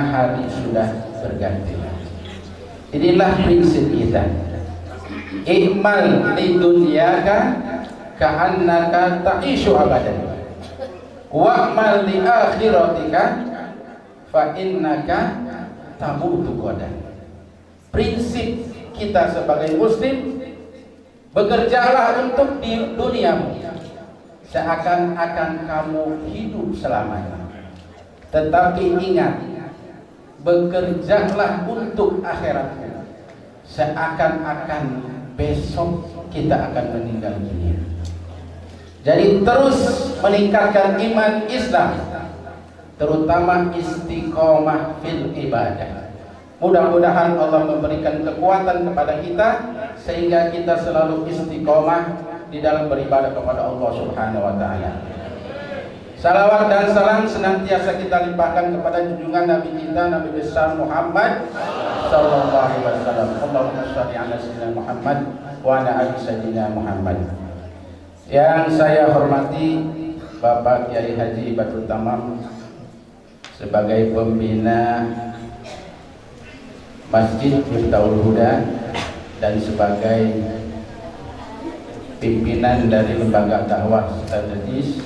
hari sudah berganti. Inilah prinsip kita. I'mal li dunyaka ka'annaka ta'ishu abadan. Wa'mal li akhiratika fa innaka tamutu ghadan. Prinsip kita sebagai muslim, bekerjalah untuk di duniamu seakan-akan kamu hidup selamanya. Tetapi ingat, bekerjalah untuk akhiratmu seakan-akan besok kita akan meninggal dunia. Jadi terus meningkatkan iman Islam, terutama istiqomah fil ibadah. Mudah-mudahan Allah memberikan kekuatan kepada kita sehingga kita selalu istiqomah di dalam beribadah kepada Allah Subhanahu wa taala. Salawat dan salam senantiasa kita limpahkan kepada junjungan Nabi kita, Nabi besar Muhammad sallallahu alaihi wasallam. Allahumma shalli ala sayyidina Muhammad wa ala ali sayyidina Muhammad. Yang saya hormati Bapak Kiai Haji Badrul Tamam sebagai pembina Masjid Miftahul Huda dan sebagai pimpinan dari lembaga dakwah strategis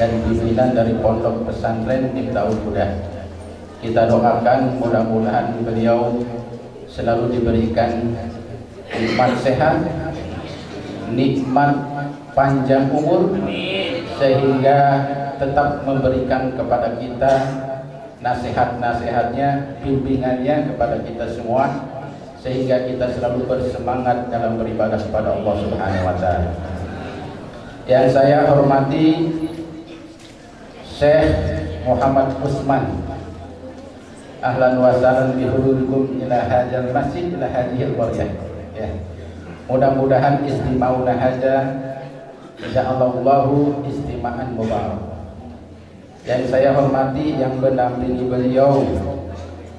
dan pimpinan dari pondok pesantren Miftahul Huda. Kita doakan mudah-mudahan beliau selalu diberikan nikmat sehat, nikmat panjang umur, sehingga tetap memberikan kepada kita nasihat-nasihatnya, bimbingannya kepada kita semua, sehingga kita selalu bersemangat dalam beribadah kepada Allah Subhanahu wa taala. Yang saya hormati Syekh Muhammad Usman, ahlan wa sahlan bihudurikum ila hadzal masjid ila hadhil qaryah. Ya. Mudah-mudahan istimauna hadza insyaallahu istima'an mubarak. Yang saya hormati yang mendampingi beliau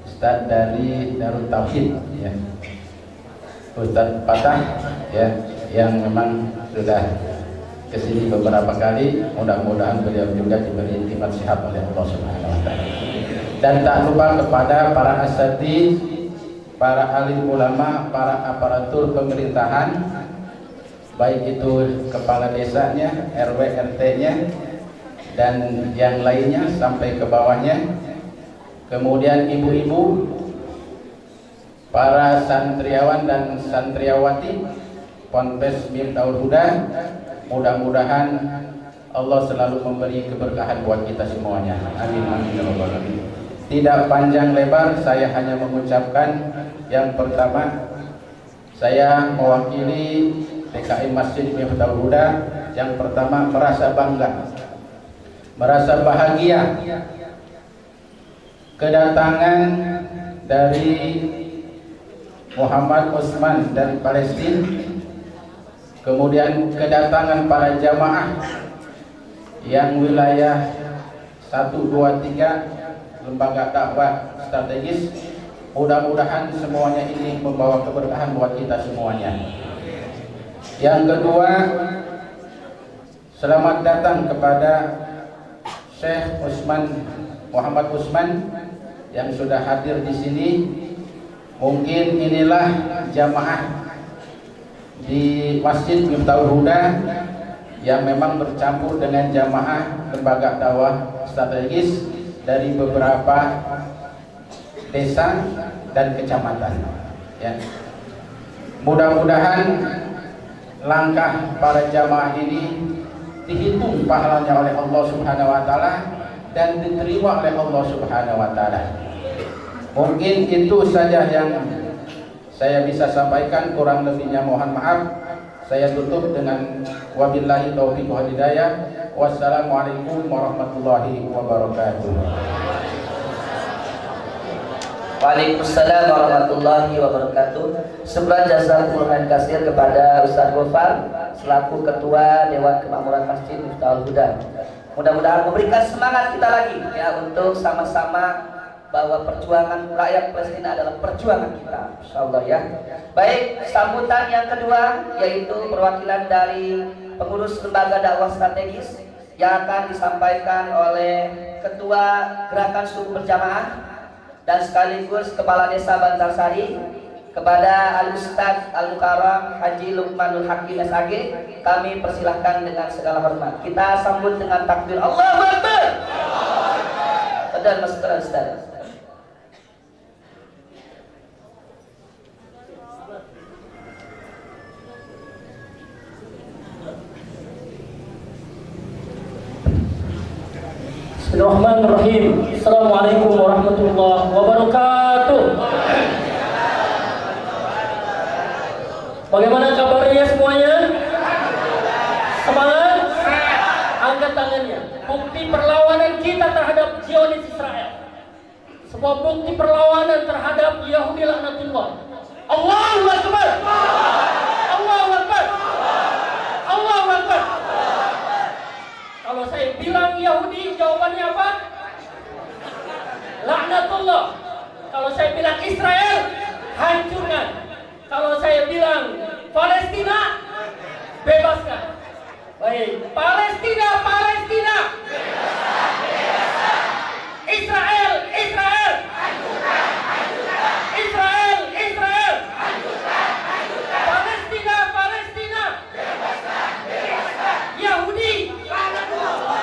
Ustaz dari Darut Tauhid, ya, Ustaz Patah, ya, yang memang sudah kesini beberapa kali. Mudah-mudahan beliau juga diberi nikmat sehat oleh Allah Subhanahu wa taala. Dan tak lupa kepada para asatidz, para alim ulama, para aparatur pemerintahan, baik itu kepala desanya, RW RT-nya dan yang lainnya sampai ke bawahnya. Kemudian ibu-ibu, para santriawan dan santriawati Ponpes Miftahul Huda, mudah-mudahan Allah selalu memberi keberkahan buat kita semuanya. Amin amin ya rabbal alamin. Tidak panjang lebar, saya hanya mengucapkan yang pertama, saya mewakili TKI Masjid Miftahul Huda. Yang pertama merasa bangga, merasa bahagia kedatangan dari Muhammad Usman dari Palestina, kemudian kedatangan para jamaah yang wilayah 1, 2, 3 lembaga dakwah strategis. Mudah-mudahan semuanya ini membawa keberkahan buat kita semuanya. Yang kedua, selamat datang kepada Syekh Muhammad Usman yang sudah hadir di sini. Mungkin inilah jamaah di Masjid Miftahul Huda yang memang bercampur dengan jamaah lembaga dakwah strategis dari beberapa desa dan kecamatan. Ya. Mudah-mudahan langkah para jamaah ini dihitung pahalanya oleh Allah Subhanahu wa taala dan diterima oleh Allah Subhanahu wa taala. Mungkin itu saja yang saya bisa sampaikan, kurang lebihnya mohon maaf. Saya tutup dengan wabillahi taufiq wal hidayah. Wassalamualaikum warahmatullahi wabarakatuh. Waalaikumsalam warahmatullahi wabarakatuh. Semoga jazakumullah khairan kepada Ustaz Gofar selaku Ketua Dewan Kemakmuran Masjid Miftahul Huda. Mudah-mudahan memberikan semangat kita lagi ya untuk sama-sama bahwa perjuangan rakyat Palestina adalah perjuangan kita, insyaallah ya. Baik, sambutan yang kedua yaitu perwakilan dari pengurus lembaga dakwah strategis yang akan disampaikan oleh Ketua Gerakan Subuh Berjamaah dan sekaligus Kepala Desa Bantarsari, kepada Al-Ustadz Al-Mukarram Haji Lukmanul Hakim SAG, kami persilahkan dengan segala hormat. Kita sambut dengan takbir Allahu Akbar. Dan masuk ke Ustaz. Bismillahirrahmanirrahim. Assalamualaikum warahmatullahi wabarakatuh. Bagaimana kabarnya semuanya? Semangat? Angkat tangannya. Bukti perlawanan kita terhadap Zionis Israel. Sebuah bukti perlawanan terhadap Yahudi laknatullah. Allahu Akbar. Allahu Akbar. Allahu Akbar. Kalau saya bilang Yahudi, jawabannya apa? Laknatullah. Kalau saya bilang Israel, hancurkan. Kalau saya bilang Palestina, bebaskan. Baik, Palestina, Palestina. Bebaskan, bebaskan. Israel, Israel. Hancurkan, hancurkan. Israel, Israel. Hancurkan, hancurkan. Palestina, Palestina. Bebaskan, bebaskan. Yahudi,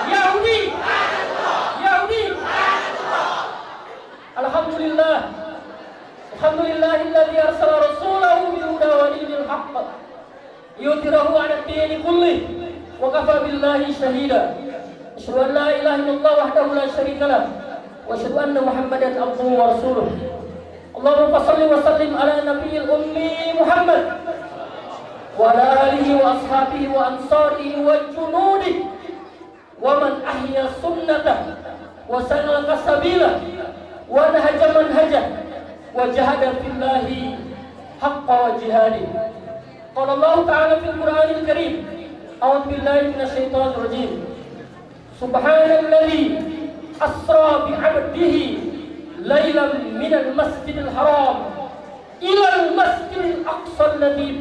Yahudi, Yahudi. Alhamdulillah. Alhamdulillahilladzi arsala rasulahu bil huda wa dinil haqq yudhhirahu 'ala ad-din kullih wa kafa billahi shahida. Asyhadu an la ilaha illallah wahdahu la syarika lah wa asyhadu anna Muhammadan abduhu wa rasuluh. Allahumma shalli wa sallim ala nabiyil ummi Muhammad wa ala alihi wa ashabihi wa ansarihi wa junudihi wa man ahya sunnatah wa salaka sabilah wa nahaja manhajah wa jahada fillahi haqqa jihadi. Qala Allah ta'ala fil Qur'anil Karim, a'udzu billahi minasyaitonir rajim. Subhanalladzi asra bi 'abdihi lailan minal masjidil haram ilal masjidil aqsa alladzi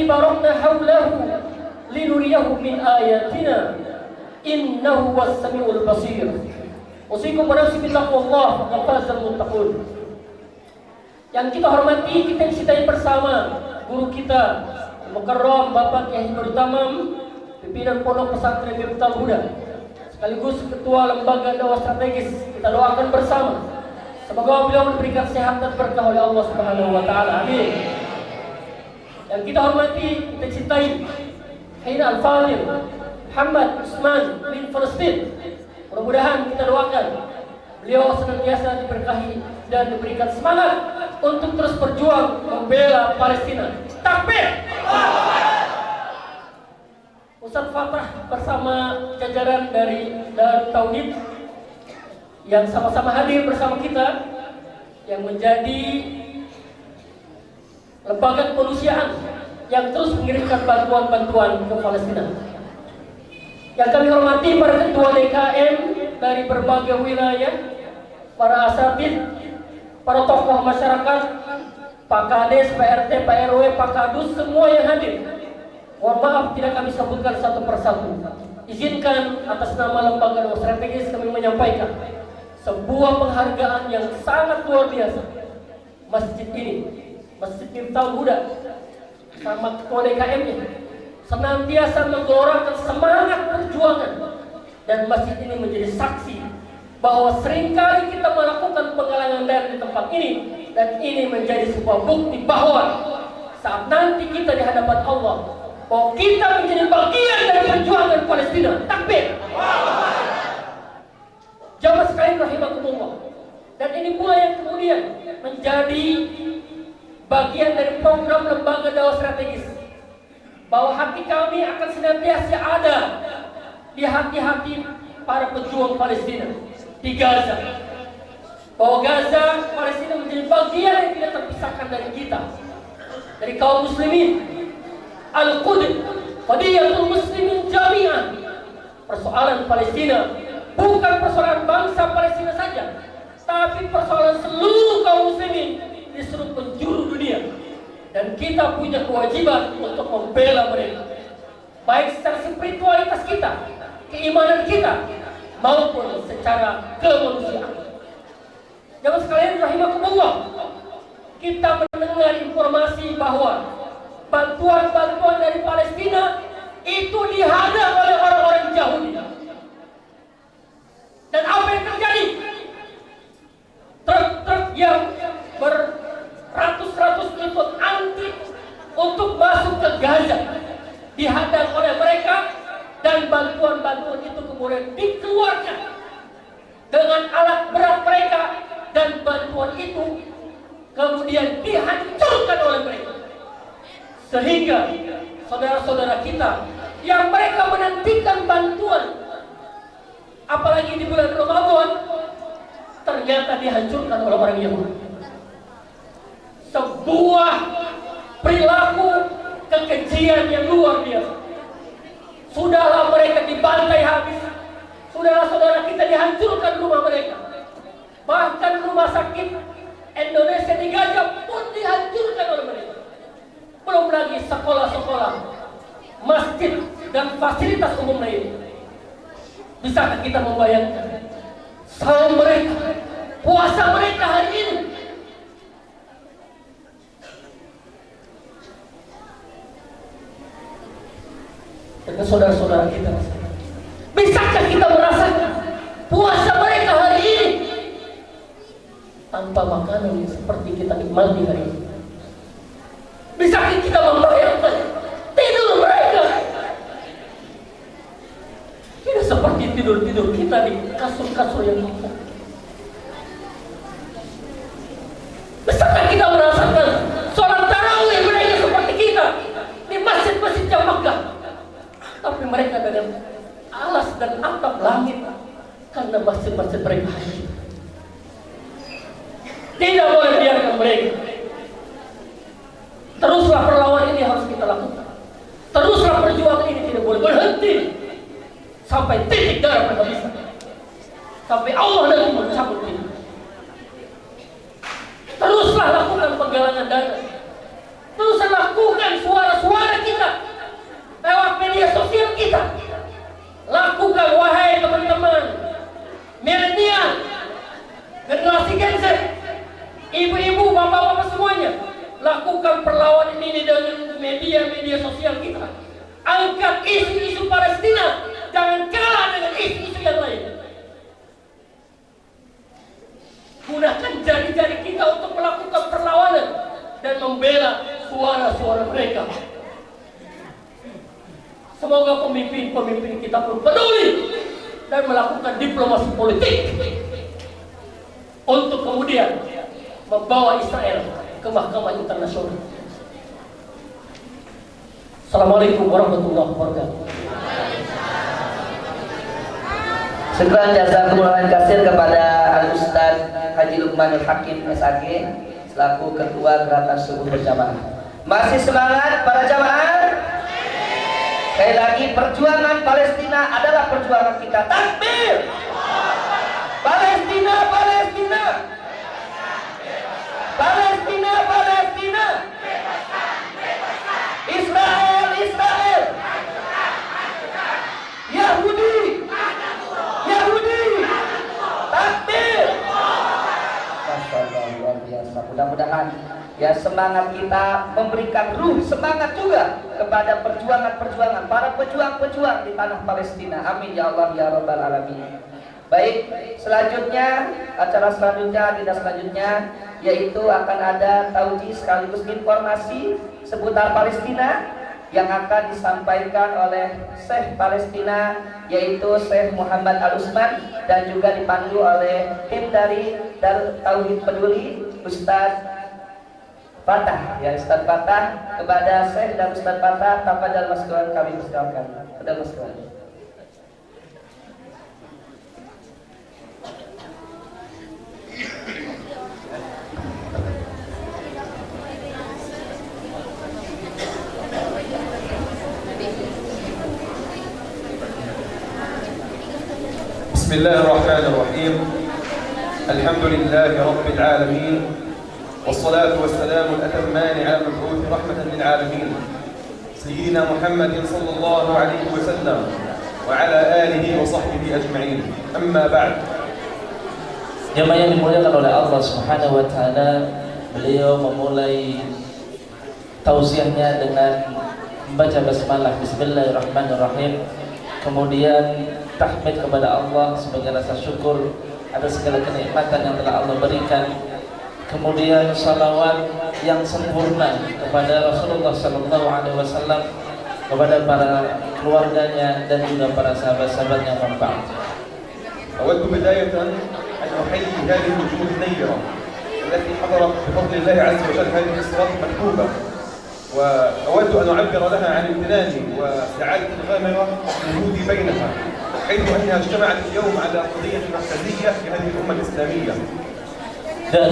barakna hawlahu linuriyahu min ayatina innahu was-sami'ul basir. Usikum wa nafsi bittaqwallah wa fazal muttaqun. Yang kita hormati, kita cintai bersama guru kita Mukarram Bapak Kiai Nur Tamam, pimpinan Pondok Pesantren Miftahul Huda, sekaligus Ketua Lembaga Dakwah Strategis. Kita doakan bersama semoga beliau diberikan sehat dan berkah oleh Allah Subhanahu wa taala. Amin. Yang kita hormati, kita cintai Haina Al-Fadhil Muhammad Usman bin Palestin. Mudah-mudahan kita doakan beliau senantiasa diberkahi dan diberikan semangat untuk terus berjuang membela Palestina. Takbir! Ustaz Fatah bersama jajaran dari Darut Tauhid yang sama-sama hadir bersama kita, yang menjadi lembaga kemanusiaan yang terus mengirimkan bantuan-bantuan ke Palestina. Yang kami hormati para ketua DKM dari berbagai wilayah, para asatidz, para tokoh masyarakat, Pak Kades, Pak RT, Pak RW, Pak Kadus, semua yang hadir. Mohon maaf tidak kami sebutkan satu persatu. Izinkan atas nama Lembaga Dakwah Strategis kami menyampaikan sebuah penghargaan yang sangat luar biasa. Masjid ini, Masjid Miftahul Huda, sama ketua DKM-nya senantiasa menggelorakan semangat perjuangan, dan masjid ini menjadi saksi bahwa seringkali kita melakukan penggalangan dana di tempat ini, dan ini menjadi sebuah bukti bahwa saat nanti kita di hadapan Allah, bahwa kita menjadi bagian dari perjuangan Palestina. Takbir! Jamaah sekalian rahimakumullah. Dan ini pula yang kemudian menjadi bagian dari program Lembaga Dakwah Strategis, bahwa hati kami akan senantiasa ada di hati-hati para pejuang Palestina di Gaza. Bahwa Gaza, Palestina menjadi bagian yang tidak terpisahkan dari kita, dari kaum muslimin. Al-Quds, qadiyatul muslimin jami'an. Persoalan Palestina bukan persoalan bangsa Palestina saja, tapi persoalan seluruh kaum muslimin di seluruh penjuru dunia. Dan kita punya kewajiban untuk membela mereka, baik secara spiritualitas kita, keimanan kita, maupun secara kemanusiaan. Jemaah sekalian rahimakumullah, kita mendengar informasi bahwa bantuan-bantuan dari Palestina itu dihadang oleh orang-orang Yahudi. Dan apa yang terjadi? Truk-truk yang beratus-ratus ton antik untuk masuk ke Gaza dihadang oleh mereka, dan bantuan-bantuan itu kemudian dikeluarkan dengan alat berat mereka, dan bantuan itu kemudian dihancurkan oleh mereka, sehingga saudara-saudara kita yang mereka menantikan bantuan, apalagi di bulan Ramadan, ternyata dihancurkan oleh orang Yahudi. Sebuah perilaku kekejian yang luar biasa. Sudahlah mereka dibantai habis, sudahlah saudara kita dihancurkan rumah mereka, bahkan rumah sakit Indonesia di Gaza pun dihancurkan oleh mereka. Belum lagi sekolah-sekolah, masjid, dan fasilitas umum lainnya. Bisakah kita membayangkan saum mereka, puasa mereka hari ini? Dengan saudara-saudara kita, bisakah kita merasakan puasa mereka hari ini tanpa makanan seperti kita nikmati hari ini? Bisakah kita membayangkan tidur mereka tidak seperti tidur-tidur kita di kasur-kasur yang kita? Bisakah kita merasakan sholat tarawih mereka seperti kita di masjid-masjid yang megah, tapi mereka dengan alas dan atap langit karena masjid-masjid mereka hancur? Tidak boleh biarkan mereka. Teruslah perlawanan ini harus kita lakukan. Teruslah perjuangan ini tidak boleh berhenti sampai titik darah penghabisan, sampai Allah nanti mencabut ini. Teruslah lakukan penggalangan dana. Teruslah lakukan suara-suara kita lewat media sosial kita. Lakukan, wahai teman-teman milenial, generasi Gen Z, ibu-ibu, bapak-bapak semuanya, lakukan perlawanan ini dengan media-media sosial kita. Angkat isu-isu Palestina, jangan kalah dengan isu-isu yang lain. Gunakan jari-jari kita untuk melakukan perlawanan dan membela suara-suara mereka. Semoga pemimpin-pemimpin kita pun peduli dan melakukan diplomasi politik untuk kemudian membawa Israel ke mahkamah internasional. Assalamualaikum warahmatullahi wabarakatuh. Syukran jazakumullah kasir kepada Al-Ustaz Haji Lukmanul Hakim SAG selaku Ketua Gerakan Subuh Berjamaah. Masih semangat para jamaah? Sekali lagi, perjuangan Palestina adalah perjuangan kita. Takbir! Palestina, Palestina! Palestina, Palestina! Israel, Israel! Yahudi! Yahudi! Takbir! Masya Allah, luar biasa. Mudah-mudahan ya semangat kita memberikan ruh semangat juga kepada perjuangan-perjuangan para pejuang-pejuang di tanah Palestina. Amin ya Allah ya Rabbal Alamin. Baik, selanjutnya acara selanjutnya, agenda selanjutnya yaitu akan ada tauji sekaligus informasi seputar Palestina yang akan disampaikan oleh Syekh Palestina yaitu Syekh Muhammad Al-Usman, dan juga dipandu oleh tim dari Darut Tauhid Peduli Ustadz Fatah, ya Ustadz Fatah. Kepada Syekh dan Ustadz Fatah, tafadhal maskuran kami persilakan. Tafadhal maskuran. Bismillahirrahmanirrahim. Alhamdulillahi Rabbil Alamin. والصلاة والسلام الأتمان على المبعوث رحمة للعالمين سيدنا محمد صلى الله عليه وسلم وعلى آله وصحبه أجمعين. أما بعد، Jemaah yang dimuliakan oleh Allah Subhanahu wa taala, beliau memulai tausiahnya dengan membaca basmalah bismillahirrahmanirrahim. Kemudian tahmid kepada Allah sebagai rasa syukur atas segala kenikmatan yang telah Allah berikan. Kemudian salawat yang sempurna kepada Rasulullah sallallahu alaihi wasallam, kepada para keluarganya dan juga para sahabat-sahabat yang bermanfaat. أود بداية أن أحيي هذه الوجوه النيرة التي حضرت بفضل الله عز وجل هذه الصلاة المكتوبة، وأود أن أعبر لها عن امتناني وسعادة الغامرة وجودي بينها، حيث أنها اجتمعت اليوم على قضية مركزية في هذه الأمة الإسلامية. Dan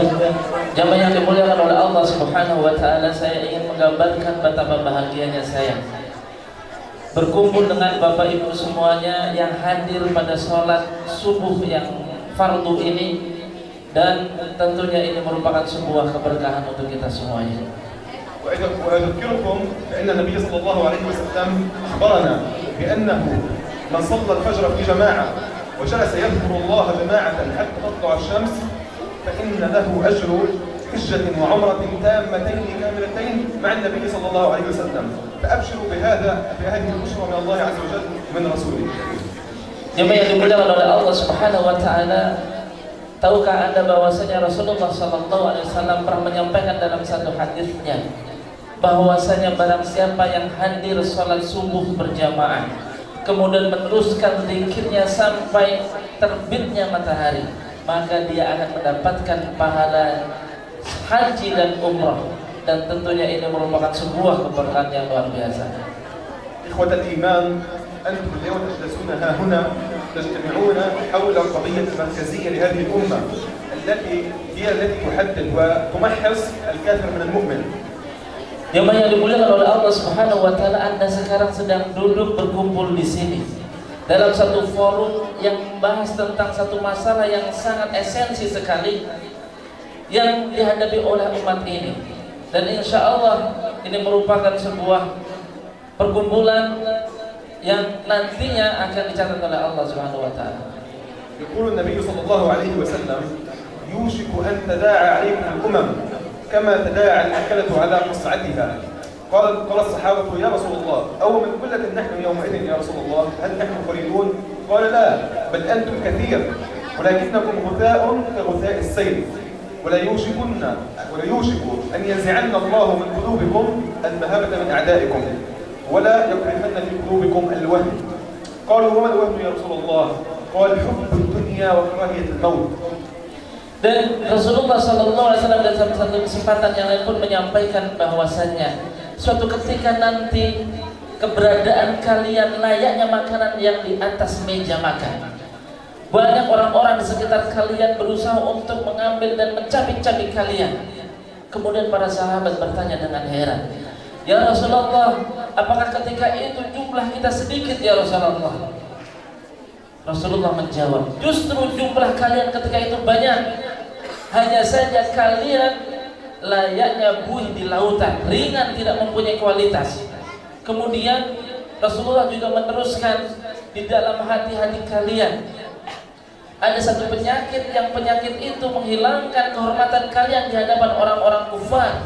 jamaah yang dimuliakan oleh Allah Subhanahu wa taala, saya ingin menggambarkan betapa bahagianya saya berkumpul dengan Bapak Ibu semuanya yang hadir pada sholat subuh yang fardu ini, dan tentunya ini merupakan sebuah keberkahan untuk kita semuanya. وأذكركم بأن النبي صلى الله عليه وسلم أخبرنا بأنه من صلى الفجر في جماعة وجلس يذكر الله جماعة حتى تطلع الشمس فإن له أجر حجة وعمرة تامتين كاملتين مع النبي صلى الله عليه وسلم، فأبشروا بهذه البشرى من الله عز وجل من رسوله. Jemaah yang dimuliakan oleh Allah Subhanahu wa taala, tahukah Anda bahwasanya Rasulullah sallallahu alaihi wasallam pernah menyampaikan dalam satu hadisnya bahwasanya barang siapa yang hadir salat subuh berjamaah kemudian meneruskan zikirnya sampai terbitnya matahari, maka dia akan mendapatkan pahala haji dan umrah, dan tentunya ini merupakan sebuah keberkahan yang luar biasa. إخوة الإيمان، أنتم اليوم تجلسون ها هنا تجتمعون حول القضية المركزية لهذه الأمة التي تحدد وتمحص الكافر من المؤمن. Yang banyak dimuliakan oleh Allah Subhanahu wa taala, Anda sekarang sedang duduk berkumpul di sini dalam satu forum yang membahas tentang satu masalah yang sangat esensi sekali yang dihadapi oleh umat ini, dan insya Allah ini merupakan sebuah perkumpulan yang nantinya akan dicatat oleh Allah Subhanahu wa taala. يقول النبي صلى الله عليه وسلم: يوشك أن تداعى عليكم الأمم كما تداعى الأكلة على قصعتها. قال الصحابة: يا رسول الله، أو من قلة نحن يومئذ يا رسول الله، هل نحن قليلون؟ قال: لا، بل أنتم كثير، ولكنكم غثاء كغثاء السيل، ولا يوشك أن ينزعن الله من قلوبكم المهابة من أعدائكم، ولا يقذفن في قلوبكم الوهن. قالوا: وما الوهن يا رسول الله؟ قال: حب الدنيا وكراهية الموت. Dan Rasulullah SAW dalam satu kesempatan yang lain pun menyampaikan bahwasannya suatu ketika nanti keberadaan kalian layaknya makanan yang di atas meja makan. Banyak orang-orang di sekitar kalian berusaha untuk mengambil dan mencabik-cabik kalian. Kemudian para sahabat bertanya dengan heran, "Ya Rasulullah, apakah ketika itu jumlah kita sedikit ya Rasulullah?" Rasulullah menjawab, "Justru jumlah kalian ketika itu banyak. Hanya saja kalian layaknya buih di lautan, ringan, tidak mempunyai kualitas." Kemudian Rasulullah juga meneruskan, di dalam hati-hati kalian ada satu penyakit, yang penyakit itu menghilangkan kehormatan kalian di hadapan orang-orang kufar,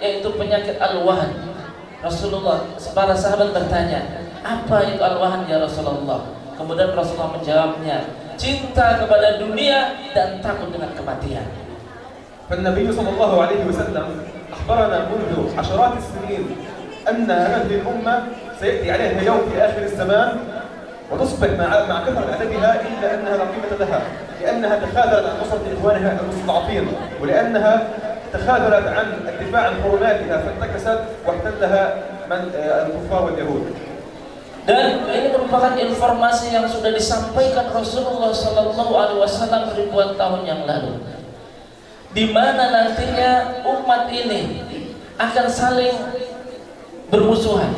yaitu penyakit al-wahan. Rasulullah, para sahabat bertanya, "Apa itu al-wahan ya Rasulullah?" Kemudian Rasulullah menjawabnya, cinta kepada dunia dan takut dengan kematian. فالنبي صلى الله عليه وسلم أخبرنا منذ عشرات السنين أن هذه الأمة سيأتي عليها يوم في آخر الزمان وتصبح مع كثرة عددها إلا أنها لا قيمة لها، لأنها تخاذلت عن نصرة إخوانها المستضعفين، ولأنها تخاذلت عن الدفاع عن حرماتها فانتكست واحتلها الكفار واليهود. Dan ini merupakan informasi yang sudah disampaikan Rasulullah SAW ribuan tahun yang lalu, di mana nantinya umat ini akan saling bermusuhan,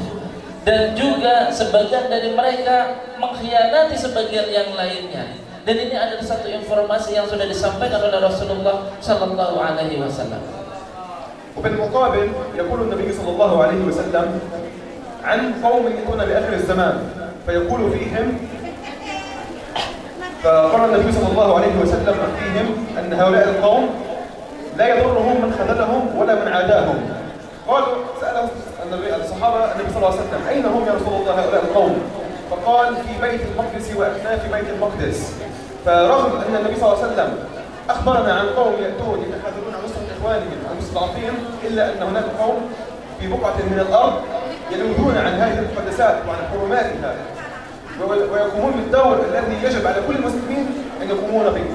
dan juga sebagian dari mereka mengkhianati sebagian yang lainnya. Dan ini adalah satu informasi yang sudah disampaikan oleh Rasulullah SAW. وبالمقابل يقول النبي صلى الله عليه وسلم عن قوم يكون بآخر الزمان فيقول فيهم فقال النبي صلى الله عليه وسلم فيهم أن هؤلاء القوم لا يضرهم من خذلهم ولا من عاداهم. قالوا سأل الصحابة النبي صلى الله عليه وسلم أين هم يا رسول الله هؤلاء القوم؟ فقال في بيت المقدس وأكناف بيت المقدس. فرغم أن النبي صلى الله عليه وسلم أخبرنا عن قوم يأتون يتخاذلون عن نصرة إخوانهم المستضعفين، إلا أن هناك قوم في بقعة من الأرض ينوهون عن هذه المقدسات وعن حرماتها ويقومون بالدور الذي يجب على كل المسلمين أن يقومون به.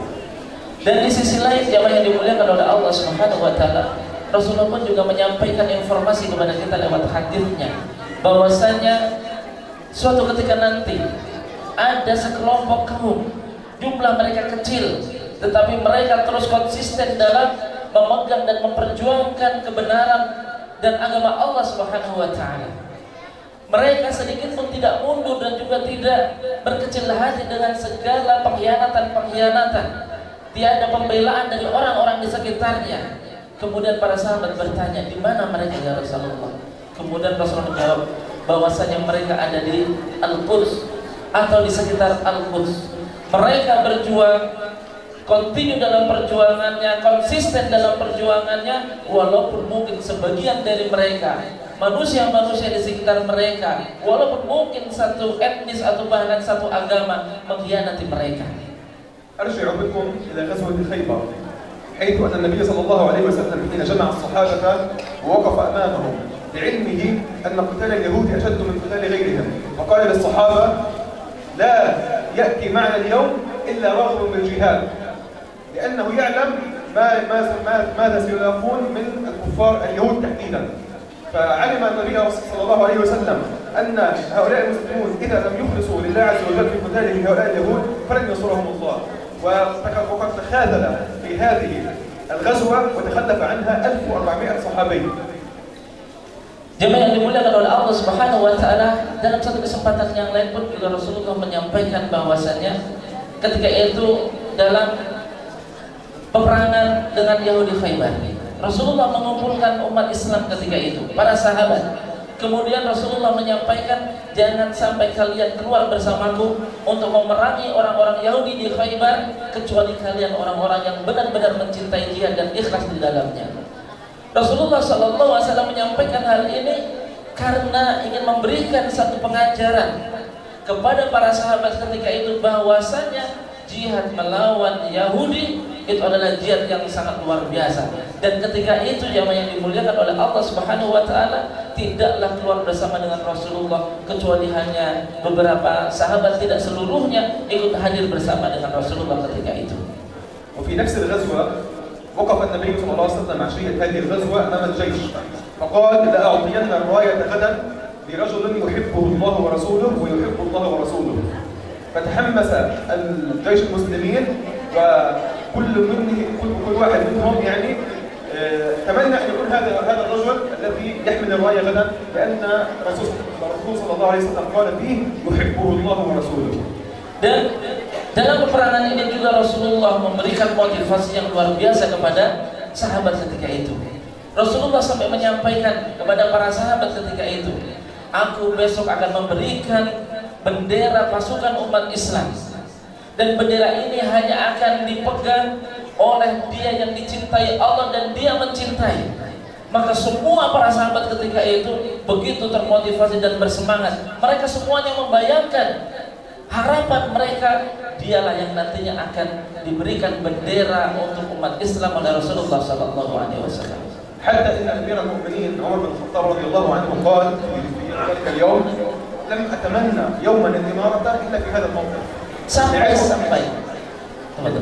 Dan di sisi lain jamaah yang dimuliakan oleh Allah Subhanahu wa taala, Rasulullah pun juga menyampaikan informasi kepada kita lewat hadisnya bahwasanya suatu ketika nanti ada sekelompok kaum, jumlah mereka kecil, tetapi mereka terus konsisten dalam memegang dan memperjuangkan kebenaran dan agama Allah Subhanahu wa taala. Mereka sedikit pun tidak mundur dan juga tidak berkecil hati dengan segala pengkhianatan-pengkhianatan. Tiada pembelaan dari orang-orang di sekitarnya. Kemudian para sahabat bertanya, di mana mereka ya Rasulullah? Kemudian Rasulullah menjawab bahwasanya mereka ada di Al-Quds atau di sekitar Al-Quds. Mereka berjuang, kontinu dalam perjuangannya, konsisten dalam perjuangannya, walaupun mungkin sebagian dari mereka, manusia-manusia di sekitar mereka, walaupun mungkin satu etnis atau bahkan satu agama mengkhianati mereka. أرجع بكم إلى غزوة خيبر، حيث أن النبي صلى الله عليه وسلم حين جمع الصحابة ووقف أمامهم لعلمه أن قتال اليهود أشد من قتال غيرهم، فقال للصحابة لا يأتي معنا اليوم إلا راغب بالجهاد، لأنه يعلم ماذا سيلاقون من الكفار اليهود تحديدا. فعلم النبي صلى الله عليه وسلم أن هؤلاء المسلمون إذا لم يخلصوا لله عز وجل في قتالهم هؤلاء اليهود فلن ينصرهم الله. وقد تخاذل في هذه الغزوة وتخلف عنها 1400 صحابي. Jemaah yang dimuliakan oleh Allah Subhanahu wa taala, dalam satu kesempatan yang lain pun juga Rasulullah menyampaikan bahwasannya ketika itu dalam peperangan dengan Yahudi Khaybar, Rasulullah mengumpulkan umat Islam ketika itu, para sahabat. Kemudian Rasulullah menyampaikan, jangan sampai kalian keluar bersamaku untuk memerangi orang-orang Yahudi di Khaybar, kecuali kalian orang-orang yang benar-benar mencintai jihad dan ikhlas di dalamnya. Rasulullah SAW menyampaikan hal ini karena ingin memberikan satu pengajaran kepada para sahabat ketika itu bahwasanya jihad melawan Yahudi itu adalah jihad yang sangat luar biasa. Dan ketika itu jamaah yang dimuliakan oleh Allah Subhanahu wa taala, tidaklah keluar bersama dengan Rasulullah kecuali hanya beberapa sahabat, tidak seluruhnya ikut hadir bersama dengan Rasulullah ketika itu. وفي نفس الغزوة وقف النبي صلى الله عليه وسلم عشية هذه الغزوة أمام الجيش فقال لأعطين الراية غدا لرجل يحبه الله ورسوله ويحب الله ورسوله. فتحمس الجيش المسلمين وكل واحد منهم يعني تمنى أن يكون هذا الرجل الذي يحمل الراية غدا، لأن الرسول صلى الله عليه وسلم قال فيه يحبه الله ورسوله. Dan dalam peperangan ini juga Rasulullah memberikan motivasi yang luar biasa kepada sahabat ketika itu. Rasulullah sampai menyampaikan kepada para sahabat ketika itu, aku besok akan memberikan bendera pasukan umat Islam, dan bendera ini hanya akan dipegang oleh dia yang dicintai Allah dan dia mencintai. Maka semua para sahabat ketika itu begitu termotivasi dan bersemangat. Mereka semuanya membayangkan harapan mereka, dialah yang nantinya akan diberikan bendera untuk umat Islam oleh Rasulullah SAW. حتى إن أمير المؤمنين عمر بن الخطاب رضي الله عنه قال في ذلك اليوم لم أتمنى يوما الإمارة إلا في هذا الموقف. Sampai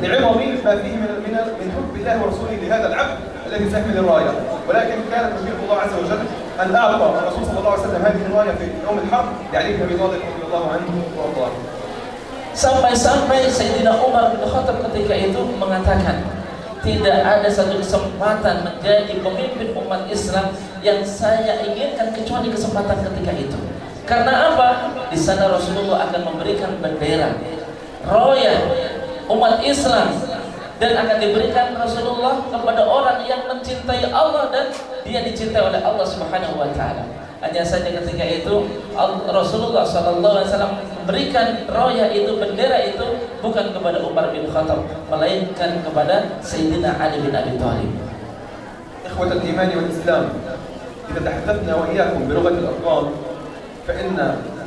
لعظم ما فيه من حب الله ورسوله لهذا العبد الذي سيحمل الراية، ولكن كان توفيق الله عز وجل أن أعطى الرسول صلى الله عليه وسلم هذه الراية في يوم الحرب لعلي بن أبي طالب رضي الله عنه وأرضاه. Sampai Sayyidina Umar bin Khattab ketika itu mengatakan, tidak ada satu kesempatan menjadi pemimpin umat Islam yang saya inginkan kecuali kesempatan ketika itu. Karena apa? Di sana Rasulullah akan memberikan bendera royal umat Islam, dan akan diberikan Rasulullah kepada orang yang mencintai Allah dan dia dicintai oleh Allah Subhanahu wa taala. Hanya saja ketika itu Rasulullah SAW memberikan roya itu, bendera itu bukan kepada Umar bin Khattab, melainkan kepada Sayyidina Ali bin Abi Thalib. إخوة الإيمان والإسلام، إذا تحدثنا وإياكم بلغة الأرقام فإن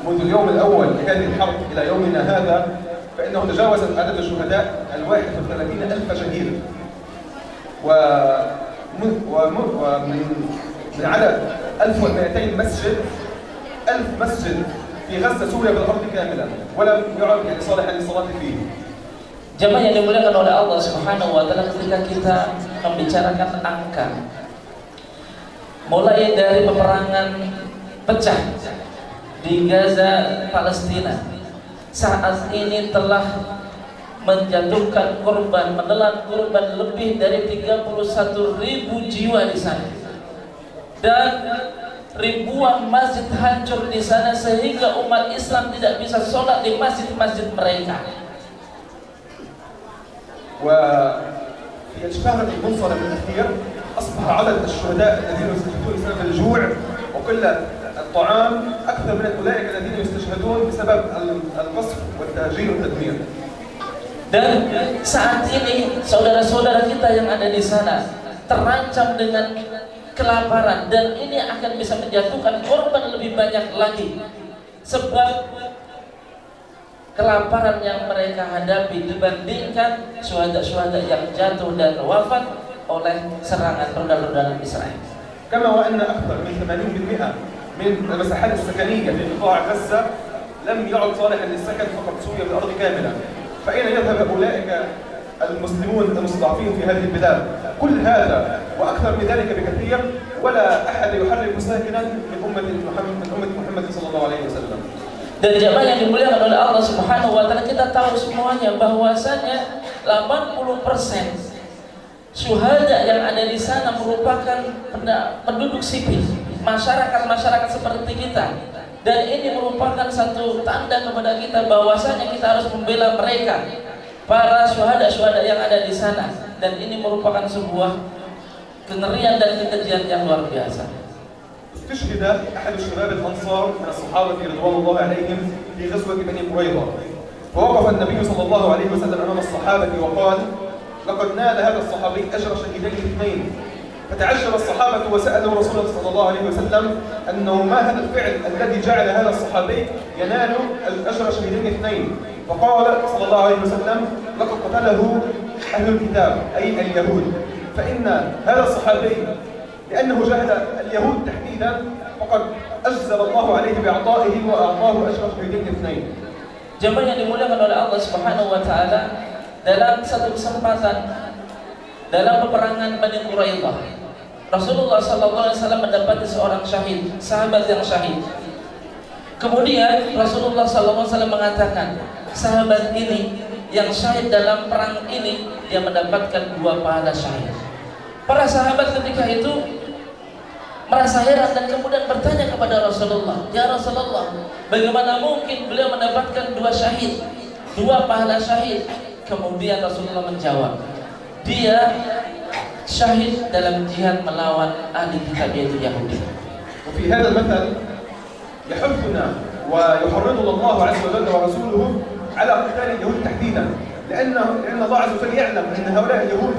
منذ اليوم الأول لهذه الحرب إلى يومنا هذا فإنه تجاوز عدد الشهداء 31,000 شهيد، ومن عدد 1200 مسجد، 1000 مسجد في غزة سوريا بالأرض كاملا ولم يعد صالحا للصلاة فيه. Jamaah yang dimuliakan oleh Allah Subhanahu wa taala, ketika kita membicarakan angka mulai dari peperangan pecah di Gaza, Palestina, saat ini telah menjatuhkan korban, menelan korban lebih dari 31.000 jiwa di sana, dan ribuan masjid hancur di sana sehingga umat Islam tidak bisa sholat di masjid-masjid mereka. وفي الشهر المنصرم الأخير أصبح عدد الشهداء الذين يستشهدون بسبب الجوع وقلة الطعام أكثر من أولئك الذين يستشهدون بسبب القصف والتهجير والتدمير. Dan saat ini saudara-saudara kita yang ada di sana terancam dengan kelaparan, dan ini akan bisa menjatuhkan korban lebih banyak lagi, sebab kelaparan yang mereka hadapi dibandingkan syuhada-syuhada yang jatuh dan wafat oleh serangan rudal-rudal Israel. كما وأن أكثر من 80% من المساحات السكنية في قطاع غزة لم يعد صالحا للسكن فقط سوريا بالأرض كاملة، فأين يذهب أولئك المسلمون المستضعفين في هذه البلاد؟ كل هذا وأكثر من ذلك بكثير ولا أحد يحرك ساكنا من أمة محمد صلى الله عليه وسلم. Dan jemaah yang dimuliakan oleh Allah Subhanahu wa taala, kita tahu semuanya bahwasanya 80% syuhada yang ada di sana merupakan penduduk sipil, masyarakat seperti kita. Dan ini merupakan satu tanda kepada kita bahwasanya kita harus membela mereka, para syuhada yang ada di sana. Dan ini merupakan sebuah kengerian dan kekejian yang luar biasa. استشهد أحد الشباب الأنصار من الصحابة رضوان الله عليهم في غزوة بني قريظة، فوقف النبي صلى الله عليه وسلم أمام الصحابة وقال: لقد نال هذا الصحابي أجر شهيدين اثنين. فتعجب الصحابة وسألوا رسول الله صلى الله عليه وسلم أنه ما هذا الفعل الذي جعل هذا الصحابي ينال أجر شهيدين اثنين؟ فقال صلى الله عليه وسلم: لقد قتله أهل الكتاب أي اليهود، فإن هذا الصحابي لأنه جاهد اليهود تحديدا فقد أجزل الله عليه بعطائه وأعطاه أجر شهيدين اثنين. Jemaah yang dimuliakan oleh Allah Subhanahu wa taala, dalam satu kesempatan dalam peperangan Bani Quraidah, Rasulullah sallallahu alaihi wasallam mendapati seorang syahid, sahabat yang syahid. Kemudian Rasulullah sallallahu alaihi wasallam mengatakan, sahabat ini yang syahid dalam perang ini, dia mendapatkan 2 pahala syahid. Para sahabat ketika itu merasa heran dan kemudian bertanya kepada Rasulullah, ya Rasulullah, bagaimana mungkin beliau mendapatkan 2 syahid, 2 pahala syahid? Kemudian Rasulullah menjawab, dia syahid dalam jihad melawan ahli kitab yaitu Yahudi. وفي هذا المثل يحثنا ويحرضنا الله عز وجل ورسوله على قتال اليهود تحديدا، لأن الله عز وجل يعلم أن هؤلاء اليهود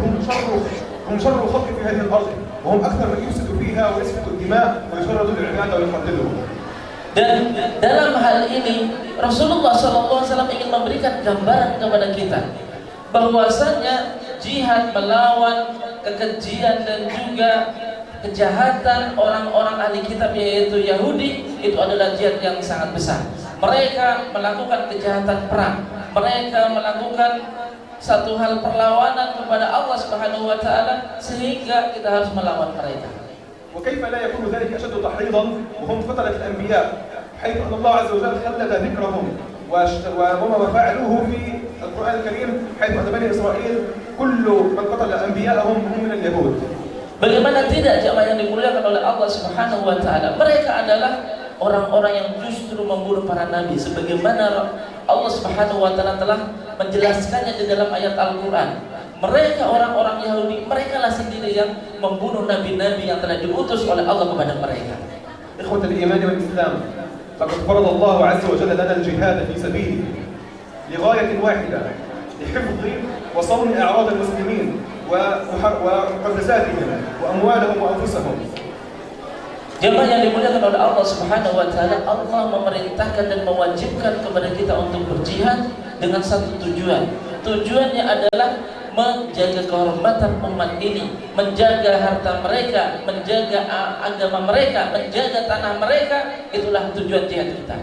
هم شر الخلق في هذه الأرض، وهم أكثر من يفسد فيها ويسفك الدماء ويشردوا العبادة ويقتلهم. Dan dalam hal ini Rasulullah SAW ingin memberikan gambaran kepada kita bahwasanya jihad melawan kekejian dan juga kejahatan orang-orang ahli kitab yaitu Yahudi itu adalah jihad yang sangat besar. Mereka melakukan kejahatan perang, mereka melakukan satu hal perlawanan kepada Allah Subhanahu wa taala sehingga kita harus melawan mereka. وكيف لا يكون ذلك أشد تحريضا وهم فترة الأنبياء، حيث أن الله عز وجل خلد ذكرهم وما فعلوه في القرآن الكريم، حيث أن بني إسرائيل كل من قتل أنبياءهم هم من اليهود. Bagaimana tidak jemaah yang dimuliakan oleh Allah Subhanahu wa taala, mereka adalah orang-orang yang justru membunuh para nabi sebagaimana Allah Subhanahu wa taala telah menjelaskannya di dalam ayat Al-Qur'an. Mereka orang-orang Yahudi, mereka lah sendiri yang membunuh nabi-nabi yang telah diutus oleh Allah kepada mereka. إخوة الإيمان والإسلام، فقد فرض الله عز وجل لنا الجهاد في سبيله لغاية واحدة، لحفظ وصون أعراض المسلمين ومقدساتهم وأموالهم وأنفسهم. Jemaah yang dimuliakan oleh Allah Subhanahu wa taala, Allah memerintahkan dan mewajibkan kepada kita untuk berjihad dengan satu tujuan. Tujuannya adalah menjaga kehormatan umat ini, menjaga harta mereka, menjaga agama mereka, menjaga tanah mereka. Itulah tujuan jihad kita.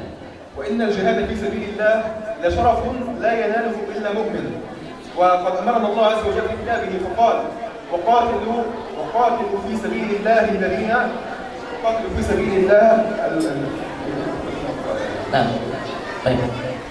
وإن الجهاد في سبيل الله لشرف لا يناله إلا مؤمن. وقد أمرنا الله عز وجل في كتابه فقال: وقاتلوا في سبيل الله الذين قاتلوا في سبيل الله. Nah, baik.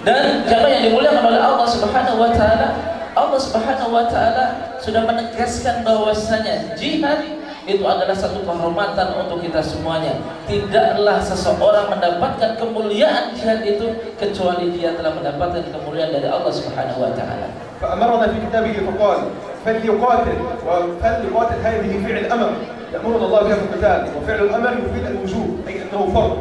Dan jemaah yang dimuliakan oleh Allah Subhanahu wa taala, Allah Subhanahu wa taala sudah menegaskan bahwasanya jihad itu adalah satu kehormatan untuk kita semuanya. Tidaklah seseorang mendapatkan kemuliaan jihad itu kecuali dia telah mendapatkan kemuliaan dari Allah Subhanahu wa taala. فأمرنا في كتابه فقال: فليقاتل هذه فعل أمر يأمرنا الله بها في القتال، وفعل الأمر يفيد الوجوب أي أنه فرض.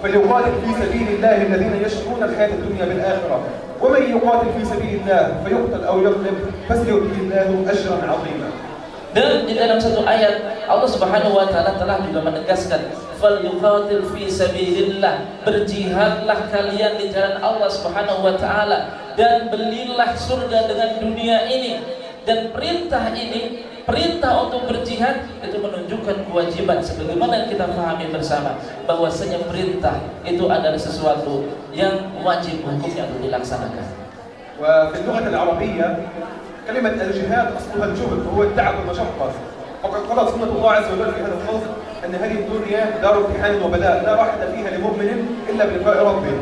فليقاتل في سبيل الله الذين يشرون الحياة الدنيا بالآخرة، ومن يقاتل في سبيل الله فيقتل أو يغلب فسيؤتيه الله أجرا عظيما. Dan di dalam satu ayat Allah Subhanahu wa taala telah juga menegaskan, falyuqatil fi sabilillah, berjihadlah kalian di jalan Allah Subhanahu wa taala dan belilah surga dengan dunia ini. Dan perintah ini, perintah untuk berjihad itu menunjukkan kewajiban sebagaimana yang kita pahami bersama bahwasanya perintah itu adalah sesuatu yang wajib hukumnya untuk dilaksanakan. وفي اللغة العربية كلمة الجهاد أصلها الجهد وهو التعب والمشقة. وقد قال سنة الله عز وجل في هذا الفصل أن هذه الدنيا دار امتحان وبلاء لا راحة فيها لمؤمن إلا بلقاء ربه.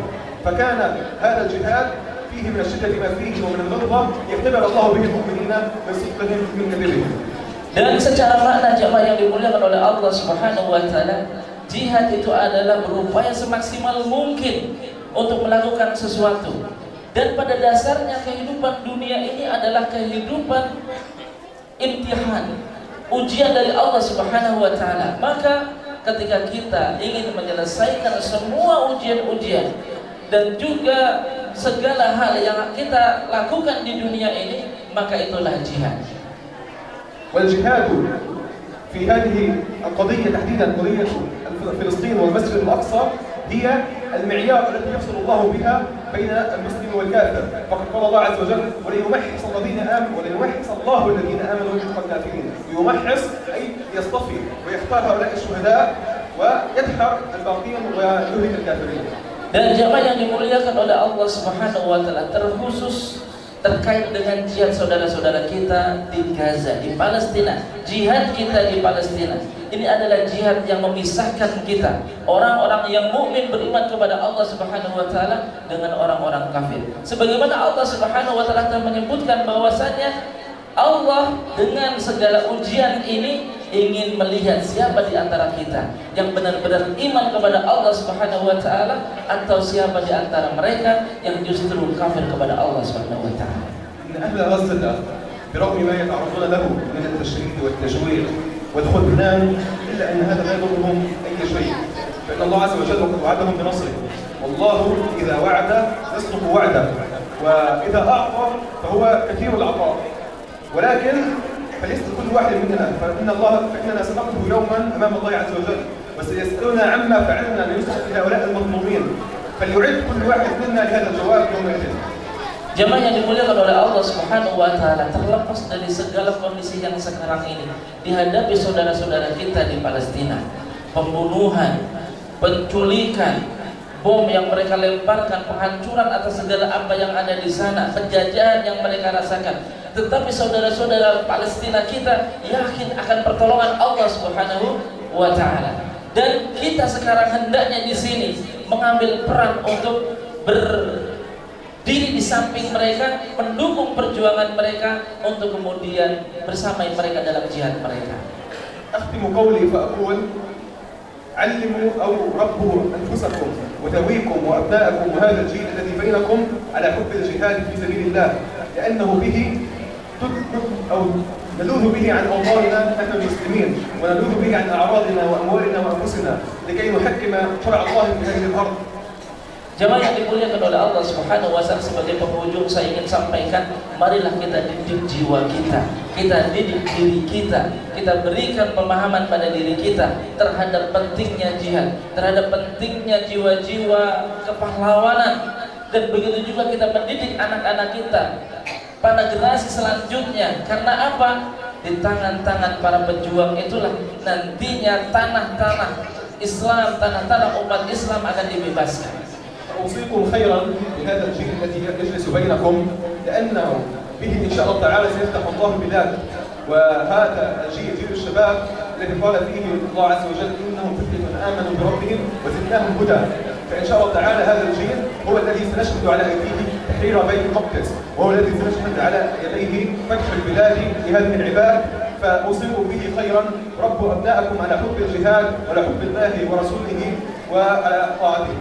فكان هذا الجهاد فيه من الشدة ما فيه ومن الغلظة يختبر الله به المؤمنين من صدقهم من كذبهم. Dan secara makna jemaah yang dimuliakan oleh Allah Subhanahu wa taala, jihad itu adalah berupaya semaksimal mungkin untuk melakukan sesuatu. Dan pada dasarnya kehidupan dunia ini adalah kehidupan imtihan, ujian dari Allah Subhanahu wa taala. Maka ketika kita ingin menyelesaikan semua ujian-ujian dan juga segala hal yang kita lakukan di dunia ini, maka itulah jihad. والجهاد في هذه القضية تحديدا قضية فلسطين والمسجد الأقصى هي المعيار الذي يفصل الله بها بين المسلم والكافر. فقد قال الله عز وجل: وليمحص الذين آمنوا وليمحص الله الذين آمنوا ويمحق الكافرين. يمحص أي يصطفي ويختار هؤلاء الشهداء ويدحر الباقين ويهلك الكافرين. Dan jemaah yang dimuliakan oleh Allah Subhanahu wa taala, terkhusus terkait dengan jihad saudara-saudara kita di Gaza, di Palestina, jihad kita di Palestina. Ini adalah jihad yang memisahkan kita, orang-orang yang mukmin beriman kepada Allah Subhanahu wa taala dengan orang-orang kafir. Sebagaimana Allah Subhanahu wa taala telah menyebutkan bahwasanya Allah dengan segala ujian ini ingin melihat siapa di antara kita yang benar-benar iman kepada Allah Subhanahu wa taala atau siapa di antara mereka yang justru kafir kepada Allah Subhanahu wa taala. إن أهل غزة برغم ما يتعرضون له من التشريد والتجويع والخذلان إلا أن هذا لا يضرهم أي شيء، فإن الله عز وجل قد وعدهم بنصره، والله إذا وعد يصدق وعده، وإذا أعطى فهو كثير العطاء، ولكن فليس كل واحد مننا فإننا سنقف يوما أمام الله عز وجل وسيسألنا عما فعلنا لنصرة هؤلاء المظلومين، فليعد كل واحد منا لهذا الجواب يومئذ. Jemaah yang dimuliakan oleh Allah Subhanahu wa taala, terlepas dari segala kondisi yang sekarang ini dihadapi saudara-saudara kita di Palestina, pembunuhan, penculikan, bom yang mereka lemparkan, penghancuran atas segala apa yang ada di sana, penjajahan yang mereka rasakan. Tetapi saudara-saudara Palestina kita yakin akan pertolongan Allah Subhanahu wa taala. Dan kita sekarang hendaknya di sini mengambil peran untuk berdiri di samping mereka, mendukung perjuangan mereka untuk kemudian bersama mereka dalam jihad mereka. أختم قولي فأقول: علموا أو ربوا أنفسكم وتويكم وأبنائكم وهذا الجيل الذي بينكم على حب الجهاد في سبيل الله، لأنه به أو نلوذ به عن أوطاننا نحن المسلمين، ونلوذ به عن أعراضنا وأموالنا وأنفسنا لكي نحكم شرع الله في هذه الأرض. Jamaah yang dimuliakan oleh Allah Subhanahu wa taala, sebagai penghujung saya ingin sampaikan, marilah kita didik jiwa kita. Kita didik diri kita. Kita berikan pemahaman pada diri kita terhadap pentingnya jihad, terhadap pentingnya jiwa-jiwa kepahlawanan. Dan begitu juga kita mendidik anak-anak kita pada generasi selanjutnya. Karena apa? Di tangan-tangan para pejuang itulah nantinya tanah-tanah Islam, tanah-tanah umat Islam akan dibebaskan. أوصيكم خيرا بهذا الجيل الذي يجلس بينكم، لأنه به إن شاء الله تعالى سيفتح الله بلاد. وهذا الجيل جيل الشباب الذي قال فيه الله عز وجل إنهم فتية آمنوا بربهم وزدناهم هدى. فإن شاء الله تعالى هذا الجيل هو الذي سنشهد على أيديه تحرير بيت المقدس، وهو الذي سنشهد على يديه فتح البلاد لهذه العباد. فأوصيكم به خيرا، ربوا أبناءكم على حب الجهاد وعلى حب الله ورسوله وعلى طاعته.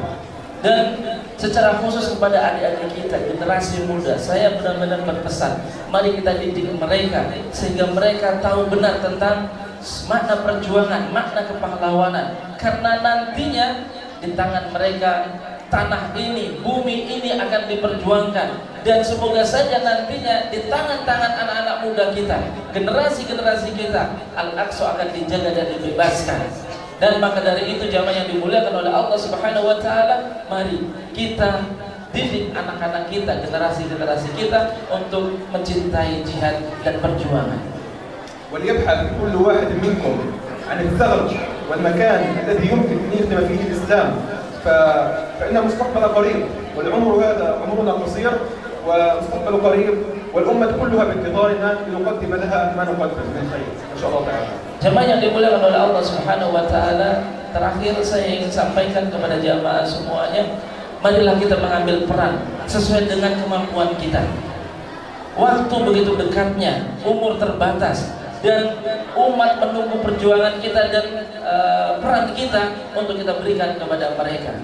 Dan secara khusus kepada adik-adik kita, generasi muda, saya benar-benar berpesan, mari kita didik mereka sehingga mereka tahu benar tentang makna perjuangan, makna kepahlawanan. Karena nantinya di tangan mereka tanah ini, bumi ini akan diperjuangkan. Dan semoga saja nantinya di tangan-tangan anak-anak muda kita, generasi-generasi kita, Al-Aqsa akan dijaga dan dibebaskan. Dan maka dari itu jamaah yang dimuliakan oleh Allah Subhanahu wa taala, mari kita didik anak-anak kita, generasi-generasi kita untuk mencintai jihad dan perjuangan. وليبحث كل واحد منكم عن الثغر والمكان الذي يمكن أن يخدم فيه الإسلام، فإن مستقبل قريب، والعمر هذا عمرنا قصير ومستقبل قريب، والأمة كلها بانتظارنا لنقدم لها ما نقدم من خير إن شاء الله تعالى. Jamaah yang dimuliakan oleh Allah Subhanahu wa taala, terakhir saya ingin sampaikan kepada jamaah semuanya, marilah kita mengambil peran sesuai dengan kemampuan kita. Waktu begitu dekatnya, umur terbatas, dan umat menunggu perjuangan kita dan peran kita untuk kita berikan kepada mereka.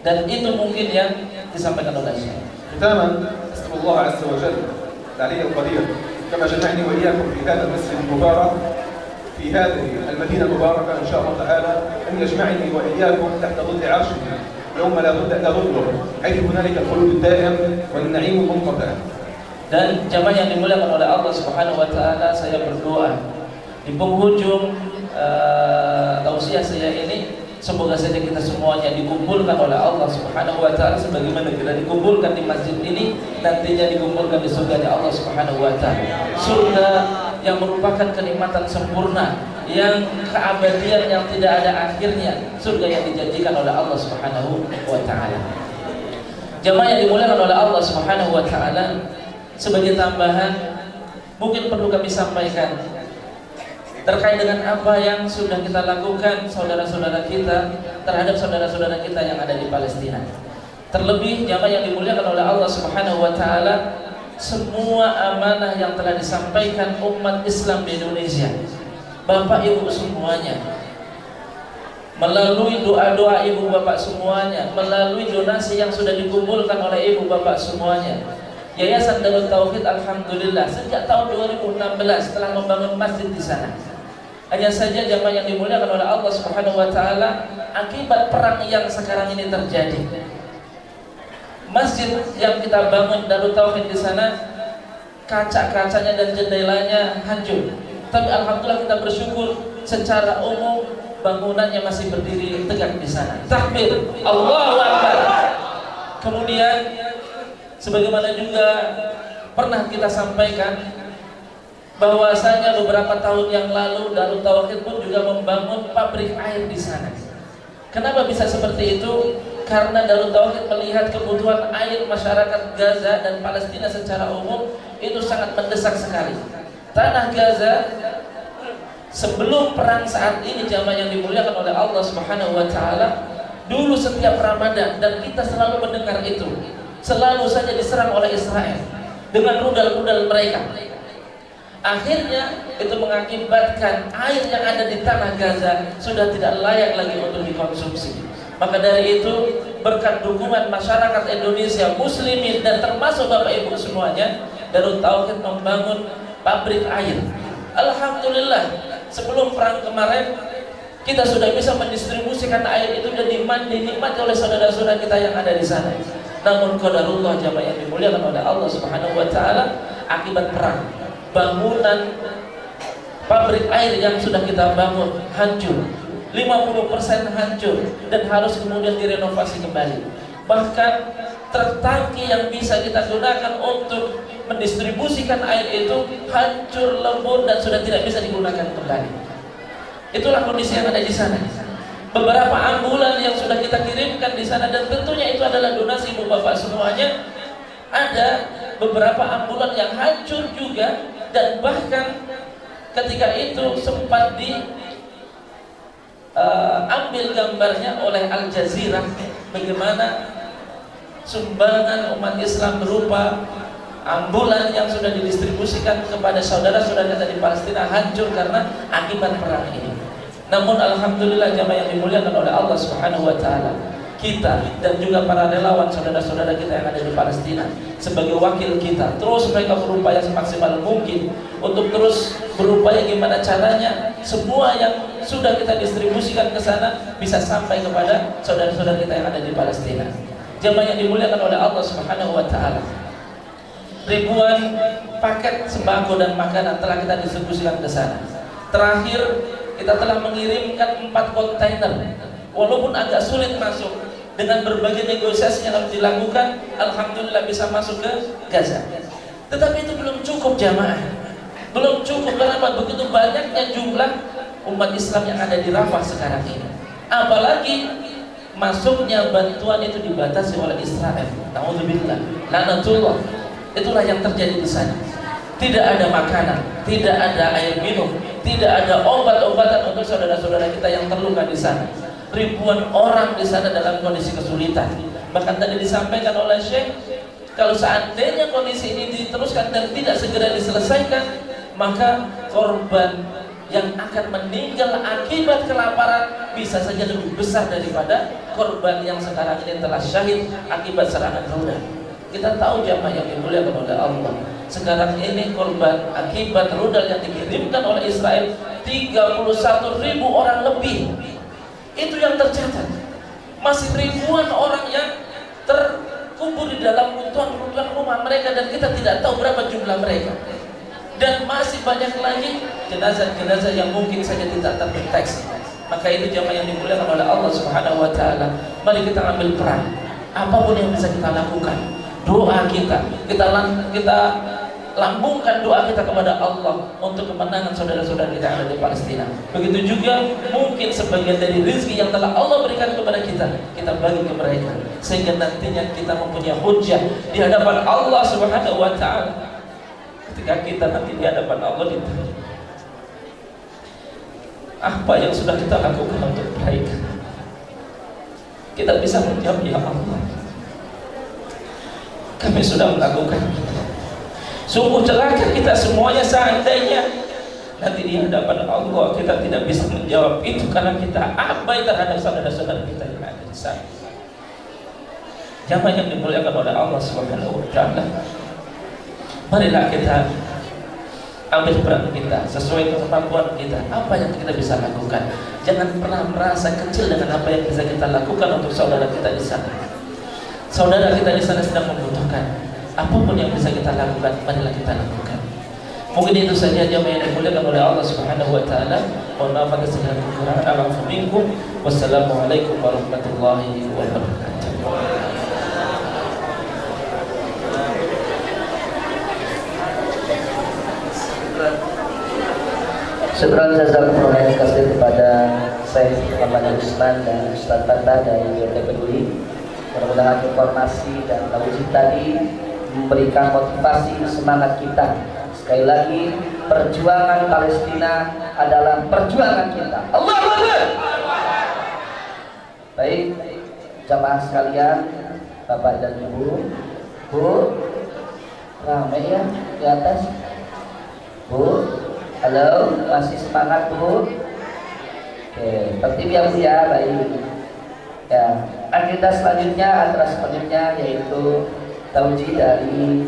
Dan itu mungkin yang disampaikan oleh Syekh. ختاما أسأل الله عز وجل العلي القدير كما جمعني وإياكم في هذا المسجد المبارك في هذه المدينة المباركة إن شاء الله تعالى أن يجمعني وإياكم تحت ظل عرشه يوم لا ظل إلا ظله، حيث هنالك الخلود الدائم والنعيم المنقطع. Dan jamaah yang dimuliakan oleh Allah Subhanahu wa taala, saya berdoa di penghujung tausiah saya ini, semoga saja kita semuanya dikumpulkan oleh Allah Subhanahu wa taala sebagaimana kita dikumpulkan di masjid ini, nantinya dikumpulkan di surganya Allah Subhanahu wa taala. Surga yang merupakan kenikmatan sempurna, yang keabadian yang tidak ada akhirnya, surga yang dijanjikan oleh Allah Subhanahu wa taala. Jamaah yang dimuliakan oleh Allah Subhanahu wa taala, sebagai tambahan mungkin perlu kami sampaikan terkait dengan apa yang sudah kita lakukan saudara-saudara kita terhadap saudara-saudara kita yang ada di Palestina. Terlebih jamaah yang dimuliakan oleh Allah Subhanahu wa taala, semua amanah yang telah disampaikan umat Islam di Indonesia, Bapak Ibu semuanya, melalui doa-doa ibu bapak semuanya, melalui donasi yang sudah dikumpulkan oleh ibu bapak semuanya, Yayasan Darut Tauhid alhamdulillah sejak tahun 2016 telah membangun masjid di sana. Hanya saja jamaah yang dimuliakan oleh Allah Subhanahu wa taala, akibat perang yang sekarang ini terjadi, masjid yang kita bangun Darut Tauhid di sana, kaca-kacanya dan jendelanya hancur. Tapi alhamdulillah kita bersyukur secara umum bangunannya masih berdiri tegak di sana. Takbir, Allahu Akbar. Kemudian sebagaimana juga pernah kita sampaikan bahwasanya beberapa tahun yang lalu Darut Tauhid pun juga membangun pabrik air di sana. Kenapa bisa seperti itu? Karena Darut Tauhid melihat kebutuhan air masyarakat Gaza dan Palestina secara umum itu sangat mendesak sekali. Tanah Gaza sebelum perang saat ini jamaah yang dimuliakan oleh Allah Subhanahu wa taala, dulu setiap Ramadan, dan kita selalu mendengar itu, selalu saja diserang oleh Israel dengan rudal-rudal mereka. Akhirnya itu mengakibatkan air yang ada di tanah Gaza sudah tidak layak lagi untuk dikonsumsi. Maka dari itu berkat dukungan masyarakat Indonesia muslimin dan termasuk Bapak Ibu semuanya, Darut Tauhid membangun pabrik air. Alhamdulillah, sebelum perang kemarin Kita sudah bisa mendistribusikan air itu dan dinikmati oleh saudara-saudara kita yang ada di sana. Namun qadarullah jamaah yang dimuliakan oleh Allah Subhanahu wa taala, akibat perang, bangunan pabrik air yang sudah kita bangun hancur, 50% hancur dan harus kemudian direnovasi kembali. Bahkan truk tangki yang bisa kita gunakan untuk mendistribusikan air itu hancur, lebur dan sudah tidak bisa digunakan kembali. Itulah kondisi yang ada di sana. Beberapa ambulan yang sudah kita kirimkan di sana, dan tentunya itu adalah donasi ibu bapak semuanya. Ada beberapa ambulan yang hancur juga, dan bahkan ketika itu sempat ambil gambarnya oleh Al Jazeera bagaimana sumbangan umat Islam berupa ambulan yang sudah didistribusikan kepada saudara-saudara kita di Palestina hancur karena akibat perang ini. Namun alhamdulillah jamaah yang dimuliakan oleh Allah Subhanahu wa taala, kita dan juga para relawan saudara-saudara kita yang ada di Palestina sebagai wakil kita, terus mereka berupaya semaksimal mungkin untuk terus berupaya gimana caranya semua yang sudah kita distribusikan ke sana bisa sampai kepada saudara-saudara kita yang ada di Palestina. Jamaah yang dimuliakan oleh Allah Subhanahu wa taala, ribuan paket sembako dan makanan telah kita distribusikan ke sana. Terakhir kita telah mengirimkan 4 kontainer, walaupun agak sulit masuk dengan berbagai negosiasi yang harus dilakukan, alhamdulillah bisa masuk ke Gaza. Tetapi itu belum cukup jamaah, belum cukup karena begitu banyaknya jumlah umat Islam yang ada di Rafah sekarang ini. Apalagi masuknya bantuan itu dibatasi oleh Israel. Nauzubillah, lanatullah. Itulah yang terjadi di sana. Tidak ada makanan, tidak ada air minum, tidak ada obat-obatan untuk saudara-saudara kita yang terluka di sana. Ribuan orang di sana dalam kondisi kesulitan. Bahkan tadi disampaikan oleh Syekh, kalau seandainya kondisi ini diteruskan dan tidak segera diselesaikan, maka korban yang akan meninggal akibat kelaparan bisa saja lebih besar daripada korban yang sekarang ini telah syahid akibat serangan rudal. Kita tahu jamaah yang dimuliakan oleh Allah, sekarang ini korban akibat rudal yang dikirimkan oleh Israel 31.000 orang lebih. Itu yang tercatat. Masih ribuan orang yang terkubur di dalam runtuhan-runtuhan rumah mereka dan kita tidak tahu berapa jumlah mereka. Dan masih banyak lagi jenazah-jenazah yang mungkin saja tidak terdeteksi. Maka itu jamaah yang dimuliakan oleh Allah Subhanahu wa taala, mari kita ambil peran. Apapun yang bisa kita lakukan, doa kita lambungkan doa kita kepada Allah untuk kemenangan saudara-saudara kita yang ada di Palestina. Begitu juga mungkin sebagian dari rezeki yang telah Allah berikan kepada kita, kita bagi ke mereka sehingga nantinya kita mempunyai hujjah di hadapan Allah Subhanahu wa taala. Ketika kita nanti di hadapan Allah ditanya, apa yang sudah kita lakukan untuk kebaikan? Kita bisa menjawab, ya Allah, kami sudah melakukan. Sungguh celaka kita semuanya seandainya nanti di hadapan Allah kita tidak bisa menjawab itu karena kita abai terhadap saudara-saudara kita yang ada di sana. Jamaah yang dimuliakan oleh Allah Subhanahu wa taala, marilah kita ambil peran kita sesuai kemampuan kita. Apa yang kita bisa lakukan? Jangan pernah merasa kecil dengan apa yang bisa kita lakukan untuk saudara kita di sana. Saudara kita di sana sedang membutuhkan. Apapun yang bisa kita lakukan, marilah kita lakukan. Mungkin itu saja jamaah yang dimuliakan oleh Allah Subhanahu wa taala. Mohon maaf atas segala kekurangan. Alhamdulillah. Wassalamualaikum warahmatullahi wabarakatuh. Syukran jazakumullah khairan kepada Syekh Muhammad Usman dan Ustaz Fatah dari YT Peduli. Mudah-mudahan informasi dan tauhid tadi memberikan motivasi semangat kita. Sekali lagi, perjuangan Palestina adalah perjuangan kita. Allahu Akbar. Baik, jamaah sekalian, Bapak dan Ibu, Bu, ramai ya di atas. Bu, halo, masih semangat Bu? Oke, tertib ya Bu ya, baik. Ya, agenda selanjutnya, acara selanjutnya yaitu tauji dari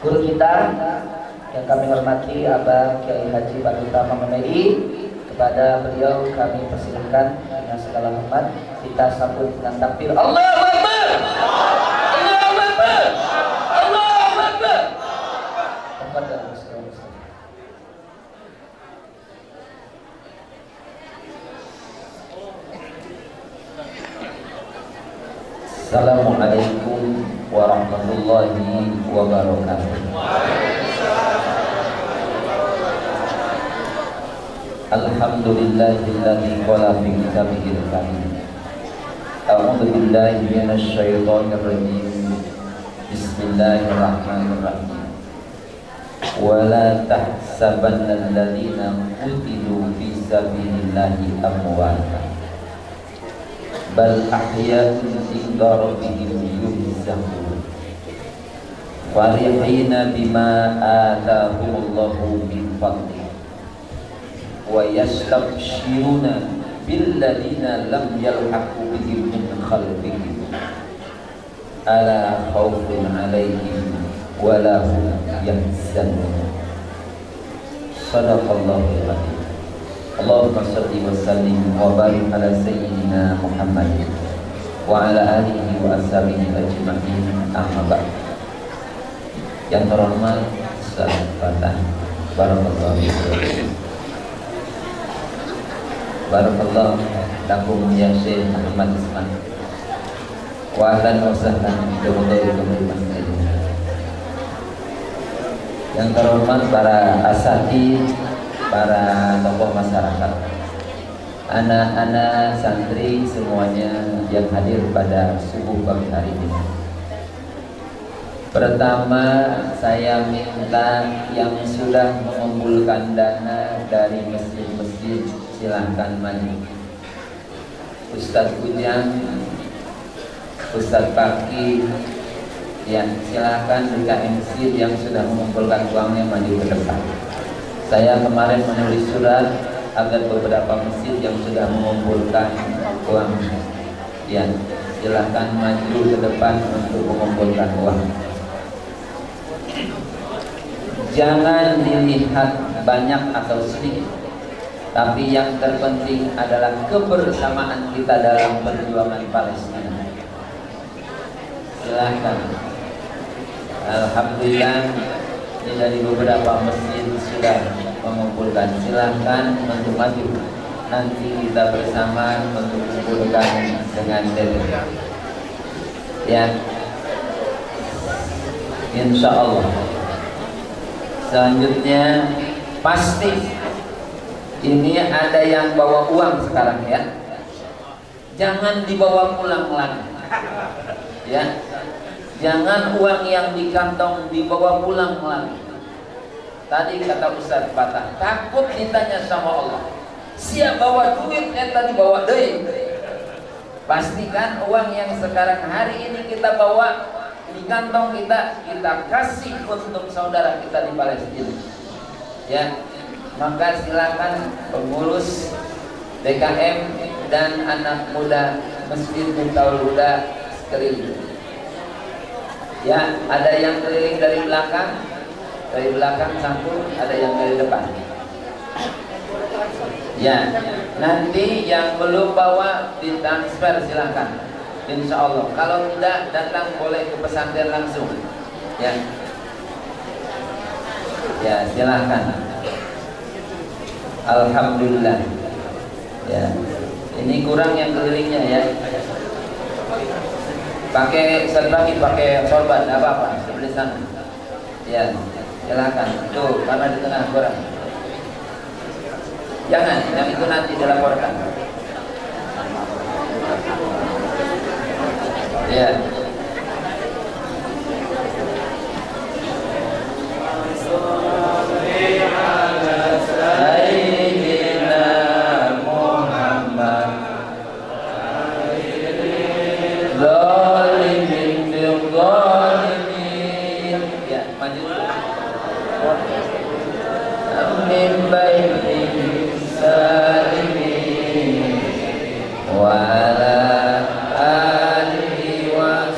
guru kita yang kami hormati Abah Kiai Haji Badrut Tamam Memedi. Kepada beliau kami persilakan dengan segala hormat kita sambut dengan takbir Allahu Akbar. Allahu Akbar. Allahu Akbar. Tafadhal Ustaz. Assalamualaikum warahmatullahi wabarakatuh. Alhamdulillahilladzi qala fi kitabihil karim. A'udzu billahi minasy syaithanir rajim. Bismillahirrahmanirrahim. Wa la tahsabanna alladziina qutilu fi sabilillahi amwatan bal ahya'un 'inda rabbihim yurzaqun. Farihina bima ataahumullahu min fadlihi wa yastabshiruna billadzina lam yalhaqu bihim min khalfihim ala khawfun 'alaihim wa la hum yahzanun. Shadaqallahul 'azim. Allahumma shalli wa sallim wa barik ala sayyidina Muhammad wa ala alihi wa ashabihi ajma'in. Amma ba'd. Yang terhormat Ustaz Fatah, barakallahu fiikum. Barakallahu lakum ya Syekh Ahmad Isman. Wa ahlan wa sahlan bi masjid. Yang terhormat para asatidz, para tokoh masyarakat, anak-anak santri semuanya yang hadir pada subuh pagi hari ini. Pertama, saya minta yang sudah mengumpulkan dana dari masjid-masjid silahkan maju. Ustadz Ujang, Ustadz Paki, ya silahkan DKM masjid yang sudah mengumpulkan uangnya maju ke depan. Saya kemarin menulis surat agar beberapa masjid yang sudah mengumpulkan uang, ya silahkan maju ke depan untuk mengumpulkan uang. Jangan dilihat banyak atau sedikit, tapi yang terpenting adalah kebersamaan kita dalam perjuangan Palestina. Silahkan. Alhamdulillah ini dari beberapa masjid sudah mengumpulkan. Silahkan untuk maju. Nanti kita bersama untuk mengumpulkan dengan diri. Ya, insya Allah. Selanjutnya pasti ini ada yang bawa uang sekarang ya. Jangan dibawa pulang lagi. Ya. Jangan uang yang di kantong dibawa pulang lagi. Tadi kata Ustaz Fatah, takut ditanya sama Allah. Siap bawa duit tadi bawa deui. Pastikan uang yang sekarang hari ini kita bawa di kantong kita kasih untuk saudara kita di Palestina. Ya, maka silakan pengurus DKM dan anak muda Masjid Miftahul Huda sekeliling. Ya, ada yang keliling dari belakang sangkut, ada yang dari depan. Ya, nanti yang belum bawa ditransfer silakan. Insya Allah. Kalau tidak datang boleh ke pesantren langsung. Ya, ya silahkan. Alhamdulillah. Ya, ini kurang yang kelilingnya ya. Pakai lagi pakai sorban, tidak apa-apa. Sebelah sana. Ya, silahkan. Tuh, karena di tengah kurang. Jangan, yang itu nanti dilaporkan. Ya. Sayyidina Muhammad zalimin bil zalimin. Ya, maju. Amin baik salimin wa ala alihi wa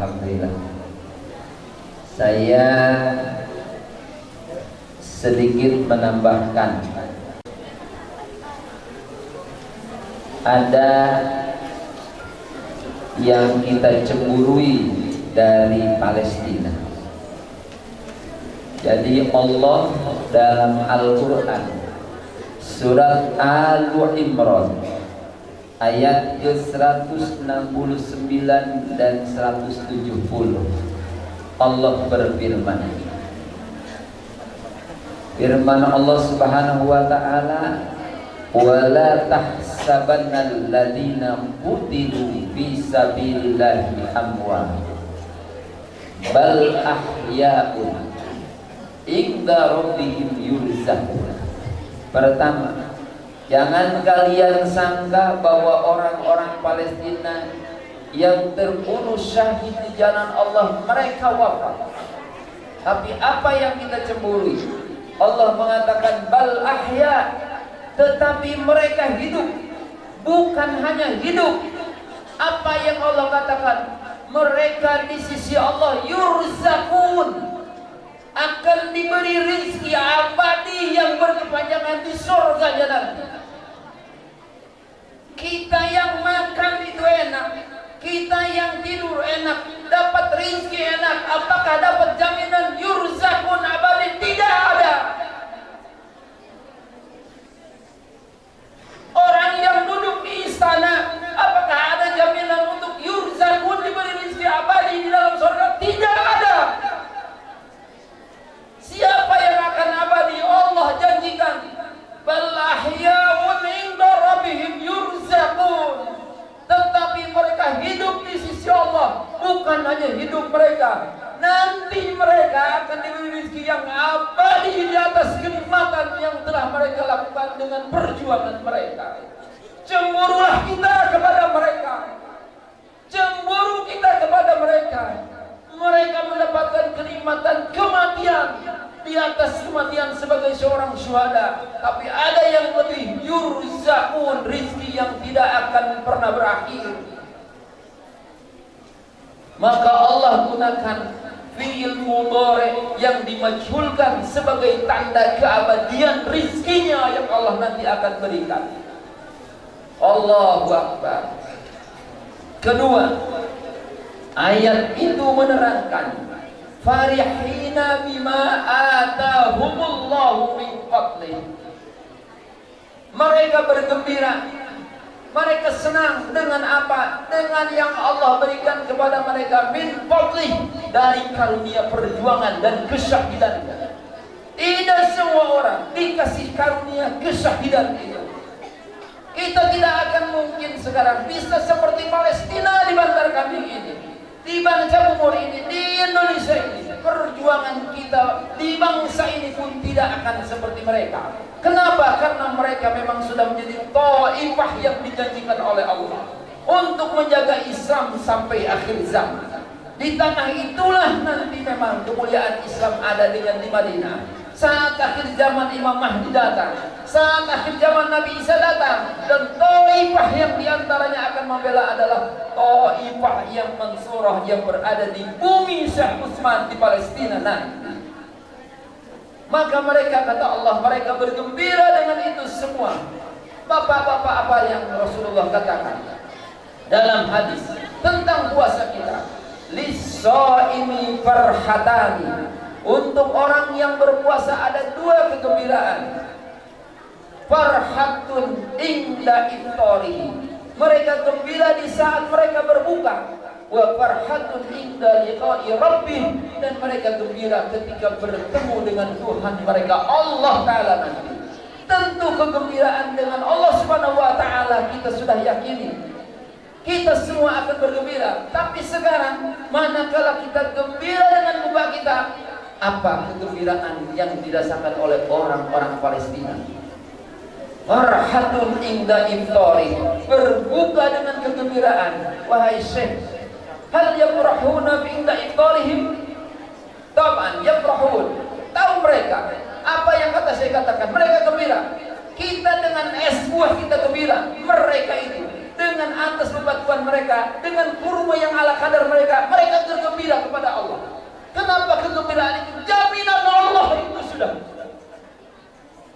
Alhamdulillah. Saya sedikit menambahkan, ada yang kita cemburui dari Palestina. Jadi Allah dalam Al-Quran surat Al-Imran ayat 169 dan 170 Allah berfirman, firman Allah Subhanahu wa taala, wala tahsabannal ladzina qutilu fi sabilillahi amwat bal ahya'un inda rabbihim yurzaqun. Pertama, jangan kalian sangka bahwa orang-orang Palestina yang terbunuh syahid di jalan Allah mereka wafat. Tapi apa yang kita cemburi? Allah mengatakan bal ahya, tetapi mereka hidup. Bukan hanya hidup. Apa yang Allah katakan? Mereka di sisi Allah yurzaqun, akan diberi rizki abadi yang berkepanjangan di surga nanti. Kita yang makan itu enak, kita yang tidur enak, dapat rizki enak, apakah dapat jaminan yurzaqun abadi? Tidak ada. Orang yang duduk di istana, apakah ada jaminan untuk yurzaqun diberi rizki abadi di dalam surga? Tidak ada. Siapa yang akan abadi? Allah janjikan, bal ahya'un 'inda rabbihim yurzaqun. Tetapi mereka hidup di sisi Allah. Bukan hanya hidup mereka, nanti mereka akan diberi rezeki yang abadi di atas kenikmatan yang telah mereka lakukan dengan perjuangan mereka. Cemburulah kita kepada mereka, cemburu kita kepada mereka. Mereka mendapatkan kenikmatan kematian di atas kematian sebagai seorang syuhada. Tapi ada yang lebih, yurzaqun, rizki yang tidak akan pernah berakhir. Maka Allah gunakan fi'il mudhari yang dimajhulkan sebagai tanda keabadian rizkinya yang Allah nanti akan berikan. Allahu Akbar. Kedua, ayat itu menerangkan farihina bima atahumullahu min fadlih. Mereka bergembira, mereka senang dengan apa? Dengan yang Allah berikan kepada mereka min fadlih, dari karunia perjuangan dan kesyahidan. Tidak semua orang dikasih karunia kesyahidan itu. Kita tidak akan mungkin sekarang bisa seperti Palestina di Bantar Kambing ini, di Bangka Timur ini, di Indonesia ini. Perjuangan kita di bangsa ini pun tidak akan seperti mereka. Kenapa? Karena mereka memang sudah menjadi taifah yang dijanjikan oleh Allah untuk menjaga Islam sampai akhir zaman. Di tanah itulah nanti memang kemuliaan Islam ada dengan di Madinah. Saat akhir zaman Imam Mahdi datang, saat akhir zaman Nabi Isa datang, dan taifah yang diantaranya akan membela adalah taifah yang mansurah yang berada di bumi Syekh Utsman di Palestina nanti. Maka mereka, kata Allah, mereka bergembira dengan itu semua. Bapak-bapak, apa yang Rasulullah katakan dalam hadis tentang puasa kita, lis-shaimi farhatani. Untuk orang yang berpuasa ada dua kegembiraan. Farhatun inda iftarihi, mereka gembira di saat mereka berbuka. Wa farhatun inda liqa'i rabbih, dan mereka gembira ketika bertemu dengan Tuhan mereka Allah Ta'ala nanti. Tentu kegembiraan dengan Allah Subhanahu wa Ta'ala kita sudah yakini, kita semua akan bergembira. Tapi sekarang manakala kita gembira dengan buka kita, apa kegembiraan yang dirasakan oleh orang-orang Palestina? Farhatun inda iftari, berbuka dengan kegembiraan. Wahai Syekh, hal yafrahuna fi inda iftarihim? Taban yafrahun. Tahu mereka apa yang kata saya katakan? Mereka gembira. Kita dengan es buah kita gembira. Mereka itu dengan atas bebatuan mereka, dengan kurma yang ala kadar mereka, mereka gembira kepada Allah. Kenapa kegembiraan itu? Jaminan Allah itu sudah.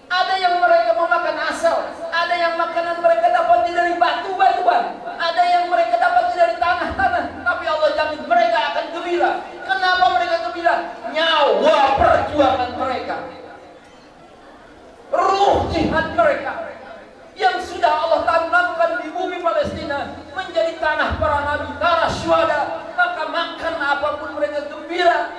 Ada yang mereka memakan asal, ada yang makanan mereka dapat dari batu-batuan, ada yang mereka dapat dari tanah-tanah, tapi Allah jamin mereka akan gembira. Kenapa mereka gembira? Nyawa perjuangan mereka, ruh jihad mereka yang sudah Allah tanamkan di bumi Palestina menjadi tanah para nabi, tanah syuhada. Maka makan apapun mereka gembira.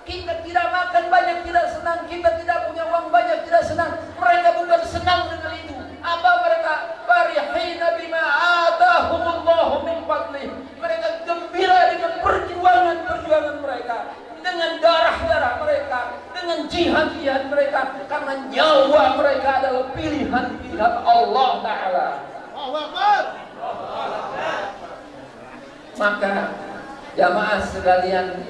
Kita tidak makan banyak tidak senang, kita tidak punya uang banyak tidak senang. Mereka bukan senang dengan itu. Apa mereka? Farihina bima atahumullahu min fadlih. Mereka gembira dengan perjuangan mereka, dengan darah-darah mereka, dengan jihad-jihad mereka, karena nyawa mereka adalah pilihan Allah Ta'ala. Maka jamaah sekalian,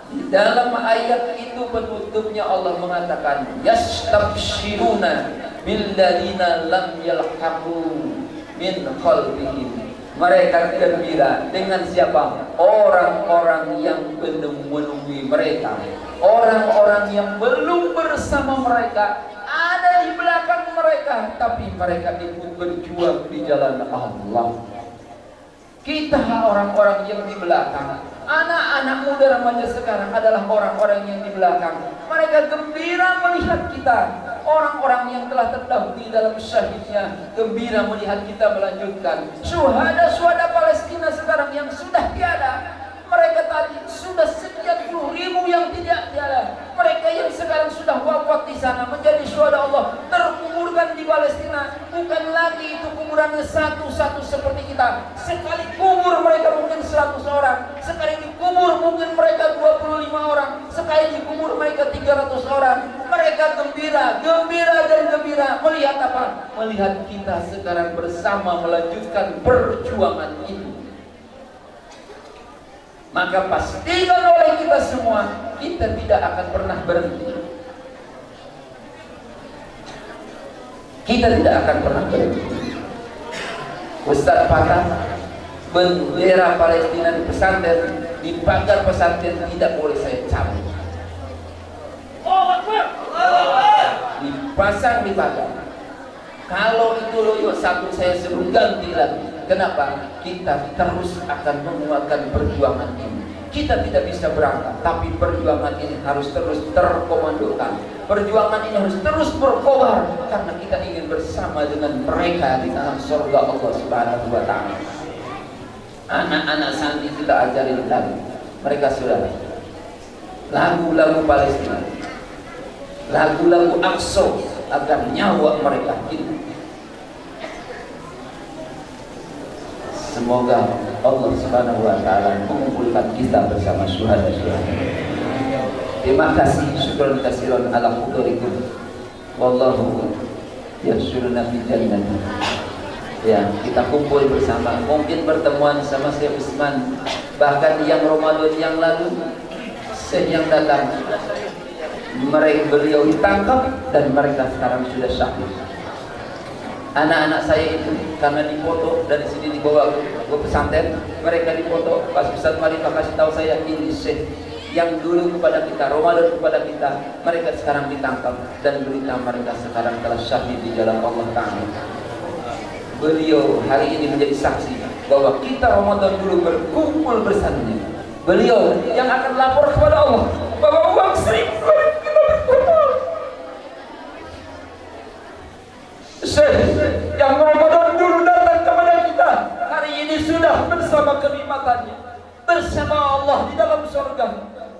di dalam ayat itu penutupnya Allah mengatakan yastabshiruna billadzina lam yalhaqu min khalfihim. Mereka gembira dengan siapa? Orang-orang yang belum menemui mereka, orang-orang yang belum bersama mereka, ada di belakang mereka, tapi mereka ikut berjuang di jalan Allah. Kita orang-orang yang di belakang, anak-anak muda remaja sekarang adalah orang-orang yang di belakang. Mereka gembira melihat kita, orang-orang yang telah terdahulu dalam syahidnya, gembira melihat kita melanjutkan. Syuhada Palestina sekarang yang sudah tiada, mereka tadi sudah sekian puluh ribu yang tidak tiada. Mereka yang sekarang sudah wafat di sana menjadi syuhada Allah, terkuburkan di Palestina. Bukan lagi itu kuburannya satu-satu seperti kita. Sekali kubur mereka mungkin 100 orang, sekali dikubur mungkin mereka 25 orang, sekali dikubur mereka 300 orang. Mereka gembira melihat apa? Melihat kita sekarang bersama melanjutkan perjuangan itu. Maka pastikan oleh kita semua, kita tidak akan pernah berhenti. Kita tidak akan pernah berhenti. Ustaz Patah, bendera Palestina di pesantren, di pagar pesantren tidak boleh saya cabut. Dipasang di pagar. Kalau itu loyo satu saya suruh ganti lagi. Kenapa? Kita terus akan menguatkan perjuangan ini. Kita tidak bisa berangkat, tapi perjuangan ini harus terus terkomandokan. Perjuangan ini harus terus berkobar, karena kita ingin bersama dengan mereka di dalam surga Allah Subhanahu wa Ta'ala. Anak-anak santri kita ajarin lagu. Mereka sudah lagu-lagu Palestina, lagu-lagu Aqsa, agar nyawa mereka hidup. Semoga Allah Subhanahu wa Ta'ala mengumpulkan kita bersama syuhada-syuhada. Terima kasih, syukran kasiran ala hudurikum. Wallahu yahsyuruna fi jannati. Ya, kita kumpul bersama. Mungkin pertemuan sama Syekh Usman, bahkan yang Ramadan yang lalu, Syekh yang datang, beliau ditangkap dan mereka sekarang sudah syahid. Anak-anak saya itu karena dipoto dari sini dibawa ke pesantren, mereka dipoto. Pas Ustaz Marifah kasih tahu saya, ini Syekh yang dulu kepada kita, Ramadan kepada kita, mereka sekarang ditangkap dan berita mereka sekarang telah syahid di jalan Allah Ta'ala. Beliau hari ini menjadi saksi bahwa kita Ramadan dulu berkumpul bersamanya. Beliau yang akan lapor kepada Allah bahwa uang 1.000 kita berkumpul. Syekh yang Ramadan dulu datang kepada kita, hari ini sudah bersama kenikmatannya, bersama Allah di dalam surga,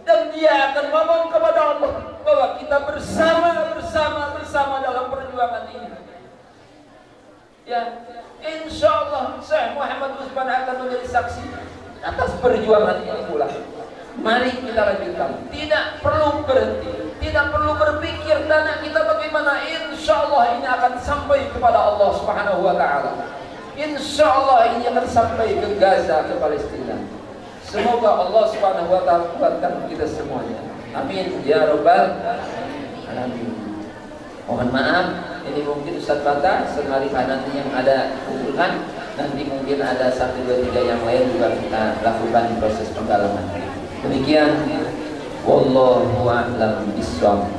dan dia akan ngomong kepada Allah bahwa kita bersama dalam perjuangan ini. Ya, insya Allah Syekh Muhammad Usman akan menjadi saksi atas perjuangan ini pula. Mari kita lanjutkan. Tidak perlu berhenti, tidak perlu berpikir dana kita bagaimana. Insya Allah ini akan sampai kepada Allah Subhanahu wa Ta'ala. Insya Allah ini akan sampai ke Gaza, ke Palestina. Semoga Allah Subhanahu wa Ta'ala kuatkan kita semuanya. Amin ya rabbal alamin. Mohon maaf, ini mungkin Ustaz Fatah, Ustaz Marifah nanti yang ada kumpulkan, nanti mungkin ada 1, 2, 3 yang lain juga kita lakukan proses pendalaman. Demikian, wallahu a'lam bishawab.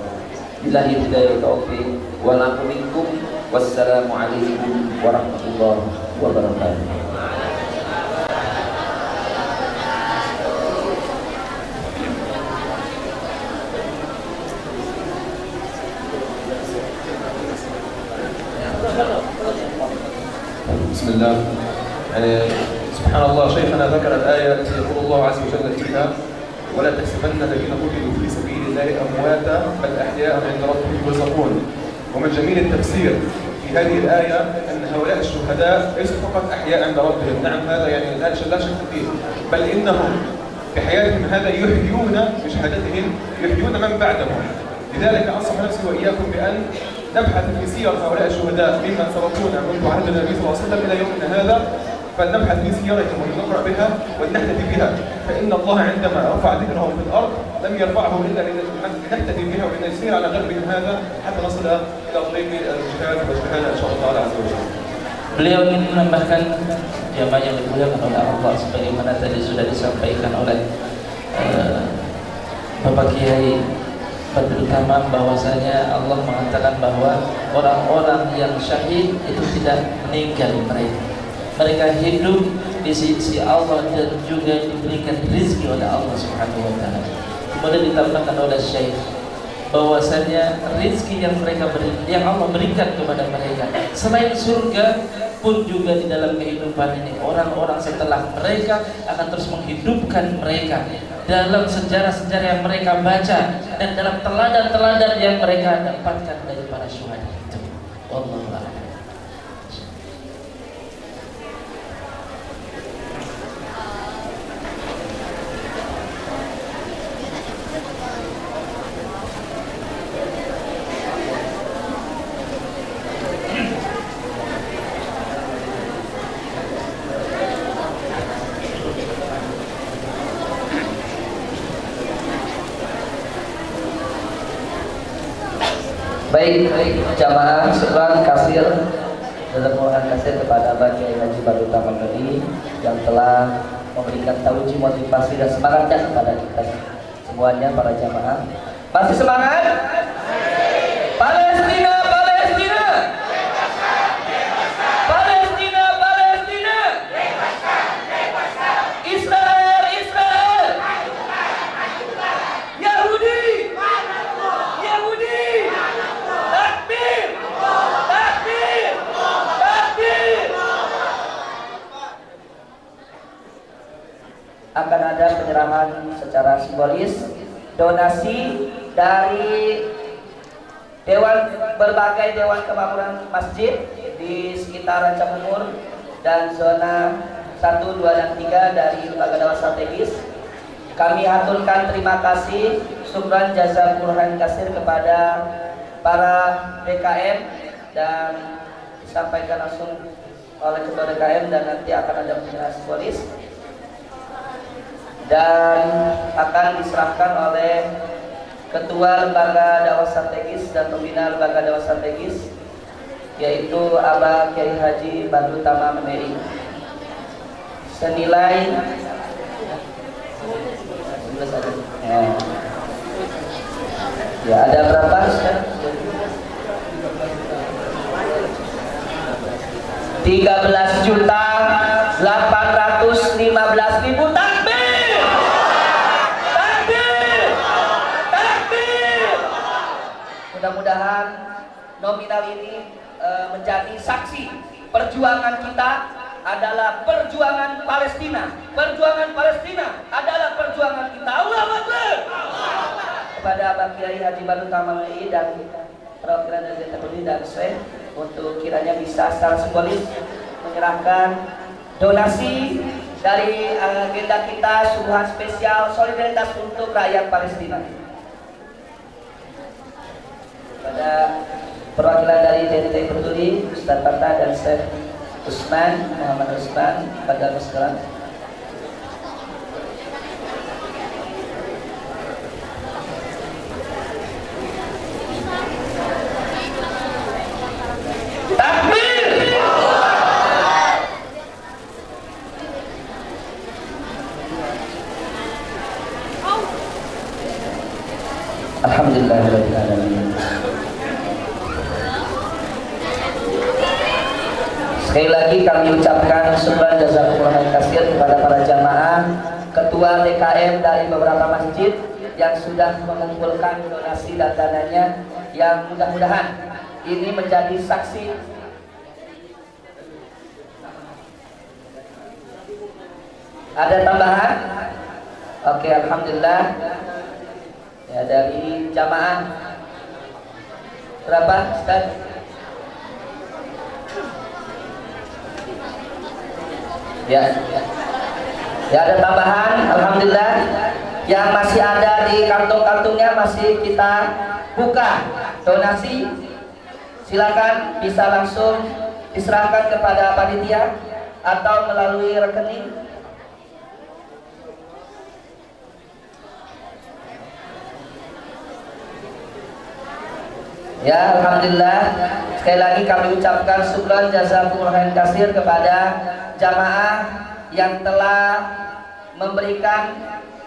Billahi hidayah taufiq wa lakum minkum. Wassalamualaikum warahmatullahi wabarakatuh. بسم الله. سبحان الله، شيخنا ذكر الآية التي يقول الله عز وجل فيها: ولا تحسبن الذين قتلوا في سبيل الله أمواتا بل أحياء عند ربهم يرزقون. ومن جميل التفسير في هذه الآية أن هؤلاء الشهداء ليسوا فقط أحياء عند ربهم، نعم هذا يعني لا شك فيه، بل إنهم في حياتهم هذا يحيون بشهادتهم، يحيون من بعدهم. لذلك أنصح نفسي وإياكم بأن نبحث في سير هؤلاء الشهداء ممن سبقونا منذ عهد النبي صلى الله عليه وسلم إلى يومنا هذا، فلنبحث في سيرتهم ونقرأ بها ونحتفي بها، فإن الله عندما رفع ذكرهم في الأرض لم يرفعه إلا لنحتفي بها ولنسير على دربهم هذا حتى نصل إلى طريق الجهاد والشهادة إن شاء الله عز وجل. Beliau ingin menambahkan jamaah yang dimuliakan oleh Allah sebagaimana tadi sudah disampaikan oleh Bapak Kiai Badrul Tamam, bahwasanya Allah mengatakan bahwa orang-orang yang syahid itu tidak meninggal mereka hidup di sisi Allah dan juga diberikan rezeki oleh Allah Subhanahu wa taala. Kemudian ditambahkan oleh Syekh bahwasanya rezeki yang Allah berikan kepada mereka selain surga pun juga di dalam kehidupan ini, orang-orang setelah mereka akan terus menghidupkan mereka dalam sejarah-sejarah yang mereka baca dan dalam teladan-teladan yang mereka dapatkan dari para syuhada itu. Wallahu a'lam. Baik, jamaah sekalian, kasir dalam mohon kasir kepada Bapak Kiai Haji Badrul Tamam tadi yang telah memberikan tauji, motivasi dan semangatnya kepada kita semuanya para jamaah. Masih semangat? Palestina, Palestina, Palestina, Palestina, Israel, Israel, Yahudi, Yahudi. Takbir! Takbir! Takbir! Akan ada penyerahan secara simbolis donasi dari berbagai dewan kemakmuran masjid di sekitar Rancamumur dan zona 1, 2, dan 3 dari lembaga dakwah strategis. Kami haturkan terima kasih, syukran jazakumullah khairan katsir kepada para DKM dan disampaikan langsung oleh ketua DKM dan nanti akan ada penyerahan simbolis dan akan diserahkan oleh ketua lembaga dakwah strategis dan pembina lembaga dakwah strategis yaitu Abah Kiai Haji Badrul Tamam MI senilai ya ada berapa sekarang? 13.815.000 takbir! Takbir! Takbir! Mudah-mudahan nominal ini menjadi saksi perjuangan kita adalah perjuangan Palestina. Perjuangan Palestina adalah perjuangan kita. Allahu Akbar! Kepada Bapak Kiai Haji Badrul Tamam dan perwakilan dari TPD dan Syekh untuk kiranya bisa secara simbolis menyerahkan donasi dari agenda kita subuhan spesial solidaritas untuk rakyat Palestina. Pada perwakilan dari DT Peduli, Ustaz Fatah dan Syekh Usman, Muhammad Usman, pada sekarang. Alhamdulillahirabbil alamin. Sekali lagi kami ucapkan syukran jazakumullah katsir kepada para jamaah, ketua DKM dari beberapa masjid yang sudah mengumpulkan donasi dan dananya, yang mudah-mudahan ini menjadi saksi ada tambahan. Oke, alhamdulillah. Ya, dari jamaah berapa, Ustaz? Ya, ada tambahan, alhamdulillah. Yang masih ada di kantong-kantongnya masih kita buka donasi. Silakan bisa langsung diserahkan kepada panitia atau melalui rekening. Ya, alhamdulillah. Sekali lagi kami ucapkan syukran jazakumullah katsir kepada jamaah yang telah memberikan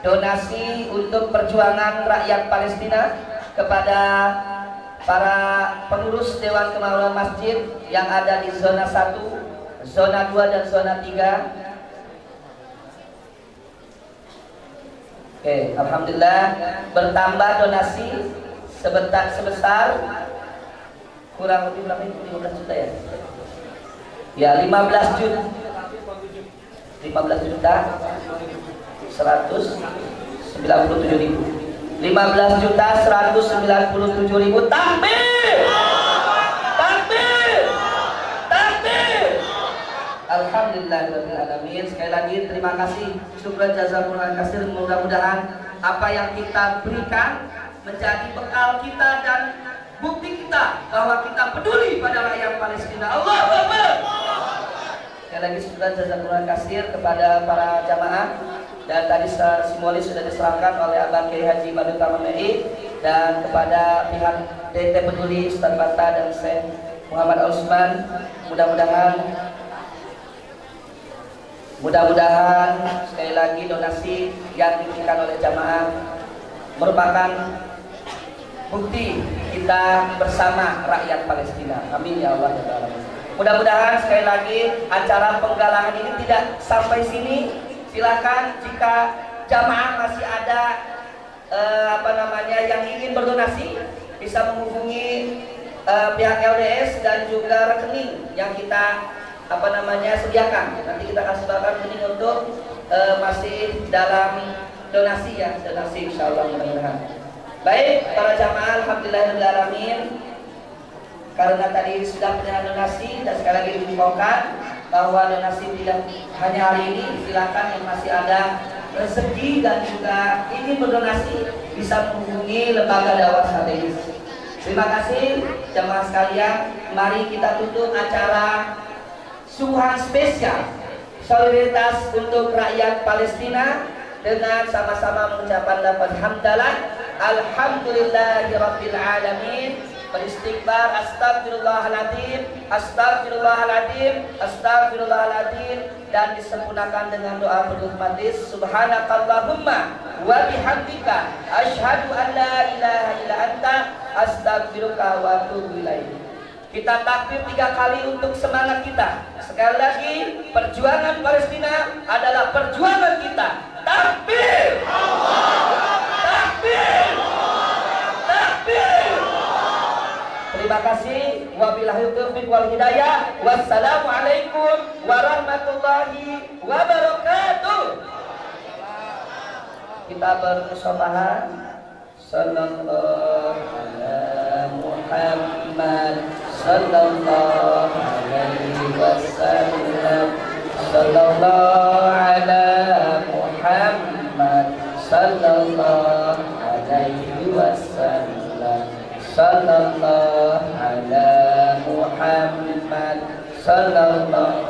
donasi untuk perjuangan rakyat Palestina, kepada para pengurus Dewan Kemakmuran Masjid yang ada di zona 1, zona 2 dan zona 3. Oke, alhamdulillah bertambah donasi sebesar kurang lebih berapa ini? 15 juta ya? Ya, 15 juta 197.000. 15 juta 197.000. Takbir! Takbir! Takbir! Alhamdulillahirabbil alamin. Sekali lagi terima kasih, syukran jazakumullah katsir. Mudah-mudahan apa yang kita berikan menjadi bekal kita dan bukti kita bahwa kita peduli pada rakyat Palestina. Allahu Akbar. Sekali lagi syukran jazakumullah katsir kepada para jamaah, dan tadi simbolis sudah diserahkan oleh Abang Kiai Haji Badut Tamam MI, dan kepada pihak DT Peduli Ustaz Bata dan Syekh Muhammad Usman. Mudah-mudahan sekali lagi donasi yang diberikan oleh jamaah merupakan bukti kita bersama rakyat Palestina. Amin ya Allah ya Rabbal alamin. Mudah-mudahan sekali lagi acara penggalangan ini tidak sampai sini. Silakan jika jamaah masih ada yang ingin berdonasi, bisa menghubungi pihak LDS dan juga rekening yang kita sediakan. Nanti kita kasih rekening untuk masih dalam donasi ya, donasi insyaallah mudah-mudahan. Baik, para jamaah, alhamdulillahirrahmanirrahim. Karena tadi sudah penyerahan donasi, dan sekali lagi diinfokan bahwa donasi tidak hanya hari ini. Silakan yang masih ada rezeki dan juga ingin berdonasi bisa menghubungi lembaga dakwah strategis. Terima kasih jamaah sekalian. Mari kita tutup acara subuhan spesial solidaritas untuk rakyat Palestina dengan sama-sama mengucapkan lafaz hamdalah alhamdulillahirabbil alamin. Beristighfar, astagfirullahaladzim, astagfirullahaladzim, astagfirullahaladzim, dan disempurnakan dengan doa penuh matis. Subhanakallahumma wa bihamdika asyhadu an la ilaha illa anta astaghfiruka wa atubu ilaik. Kita takbir 3 kali untuk semangat kita. Sekali lagi, perjuangan Palestina adalah perjuangan kita. Takbir! Takbir! Takbir! Terima kasih. Wabillahi taufiq wal hidayah. Wassalamualaikum warahmatullahi wabarakatuh. Kita bermusyafahah. Sallallahu ala Muhammad sallallahu alaihi wasallam. Sallallahu ala Muhammad sallallahu alaihi wasallam. Sallallahu ala Muhammad sallallahu